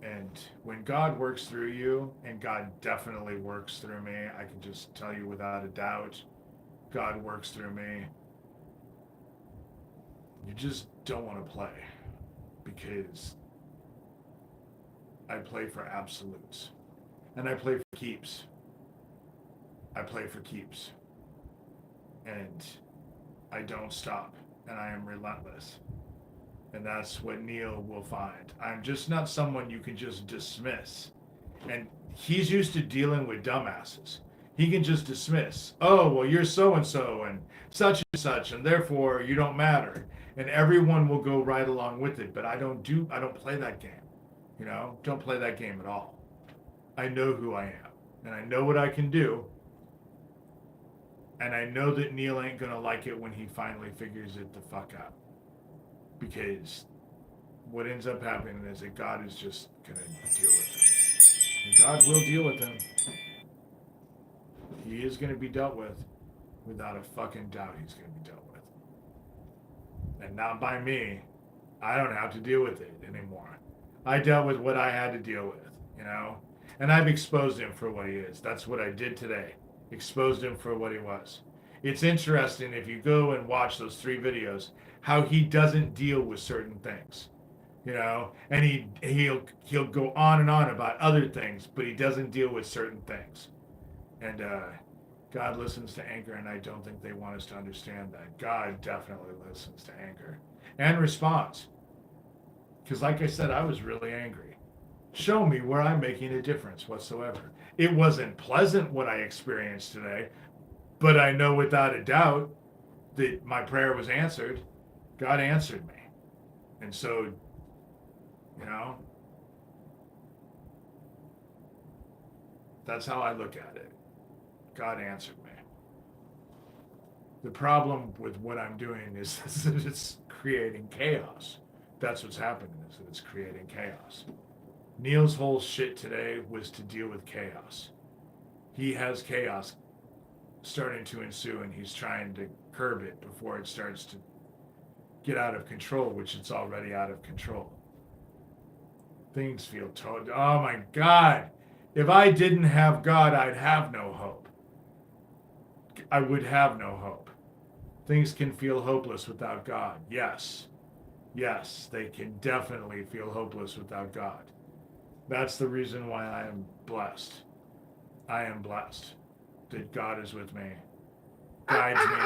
And when God works through you, and God definitely works through me, I can just tell you without a doubt, God works through me. You just don't want to play, because I play for absolutes, and I play for keeps. I play for keeps, and I don't stop, and I am relentless. And that's what Neil will find. I'm just not someone you can just dismiss. And he's used to dealing with dumbasses. He can just dismiss. Oh, well, you're so and so and such, and therefore you don't matter. And everyone will go right along with it. But I don't play that game. You know, don't play that game at all. I know who I am, and I know what I can do. And I know that Neil ain't gonna like it when he finally figures it the fuck out. Because what ends up happening is that God is just going to deal with him. And God will deal with him. He is going to be dealt with. Without a fucking doubt, he's going to be dealt with. And not by me. I don't have to deal with it anymore. I dealt with what I had to deal with, you know? And I've exposed him for what he is. That's what I did today. Exposed him for what he was. It's interesting if you go and watch those 3 videos, how he doesn't deal with certain things, you know, and he'll go on and on about other things, but he doesn't deal with certain things. And God listens to anger, and I don't think they want us to understand that. God definitely listens to anger and responds. Because like I said, I was really angry. Show me where I'm making a difference whatsoever. It wasn't pleasant what I experienced today, but I know without a doubt that my prayer was answered. God answered me. And so, you know, that's how I look at it. God answered me. The problem with what I'm doing is that it's creating chaos. That's what's happening, is that it's creating chaos. Neil's whole shit today was to deal with chaos. He has chaos starting to ensue, and he's trying to curb it before it starts to get out of control, which it's already out of control. Things feel total. Oh my God. If I didn't have God, I'd have no hope. I would have no hope. Things can feel hopeless without God. Yes. Yes, they can definitely feel hopeless without God. That's the reason why I am blessed. I am blessed that God is with me, guides me,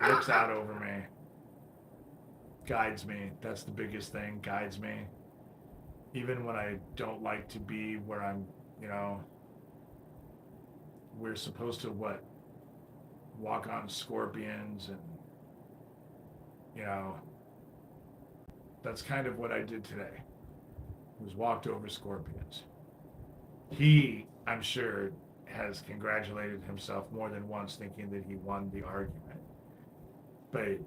looks out over me, guides me. That's the biggest thing, guides me. Even when I don't like to be where I'm, you know, we're supposed to walk on scorpions, and, you know, that's kind of what I did today, was walked over scorpions. He, I'm sure, has congratulated himself more than once, thinking that he won the argument. But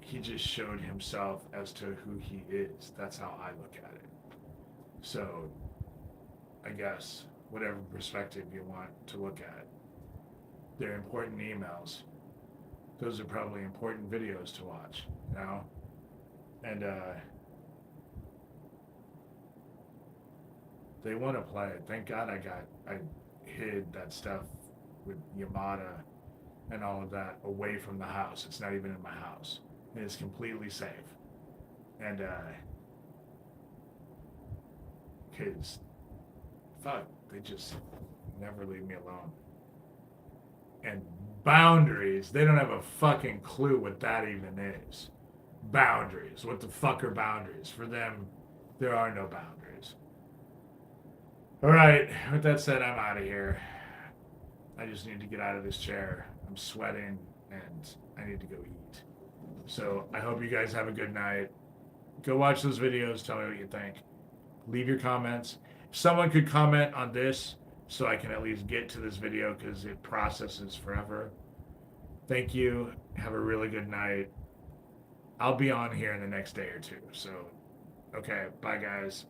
he just showed himself as to who he is. That's how I look at it. So, I guess, whatever perspective you want to look at, they're important emails. Those are probably important videos to watch, you know? And, they want to play it. Thank God I hid that stuff with Yamada and all of that away from the house. It's not even in my house. It is completely safe. And, kids, fuck, they just never leave me alone. And boundaries, they don't have a fucking clue what that even is. Boundaries. What the fuck are boundaries? For them, there are no boundaries. All right, with that said, I'm out of here. I just need to get out of this chair. I'm sweating, and I need to go eat. So I hope you guys have a good night. Go watch those videos. Tell me what you think. Leave your comments. If someone could comment on this so I can at least get to this video, because it processes forever. Thank you. Have a really good night. I'll be on here in the next day or two. So, okay, bye guys.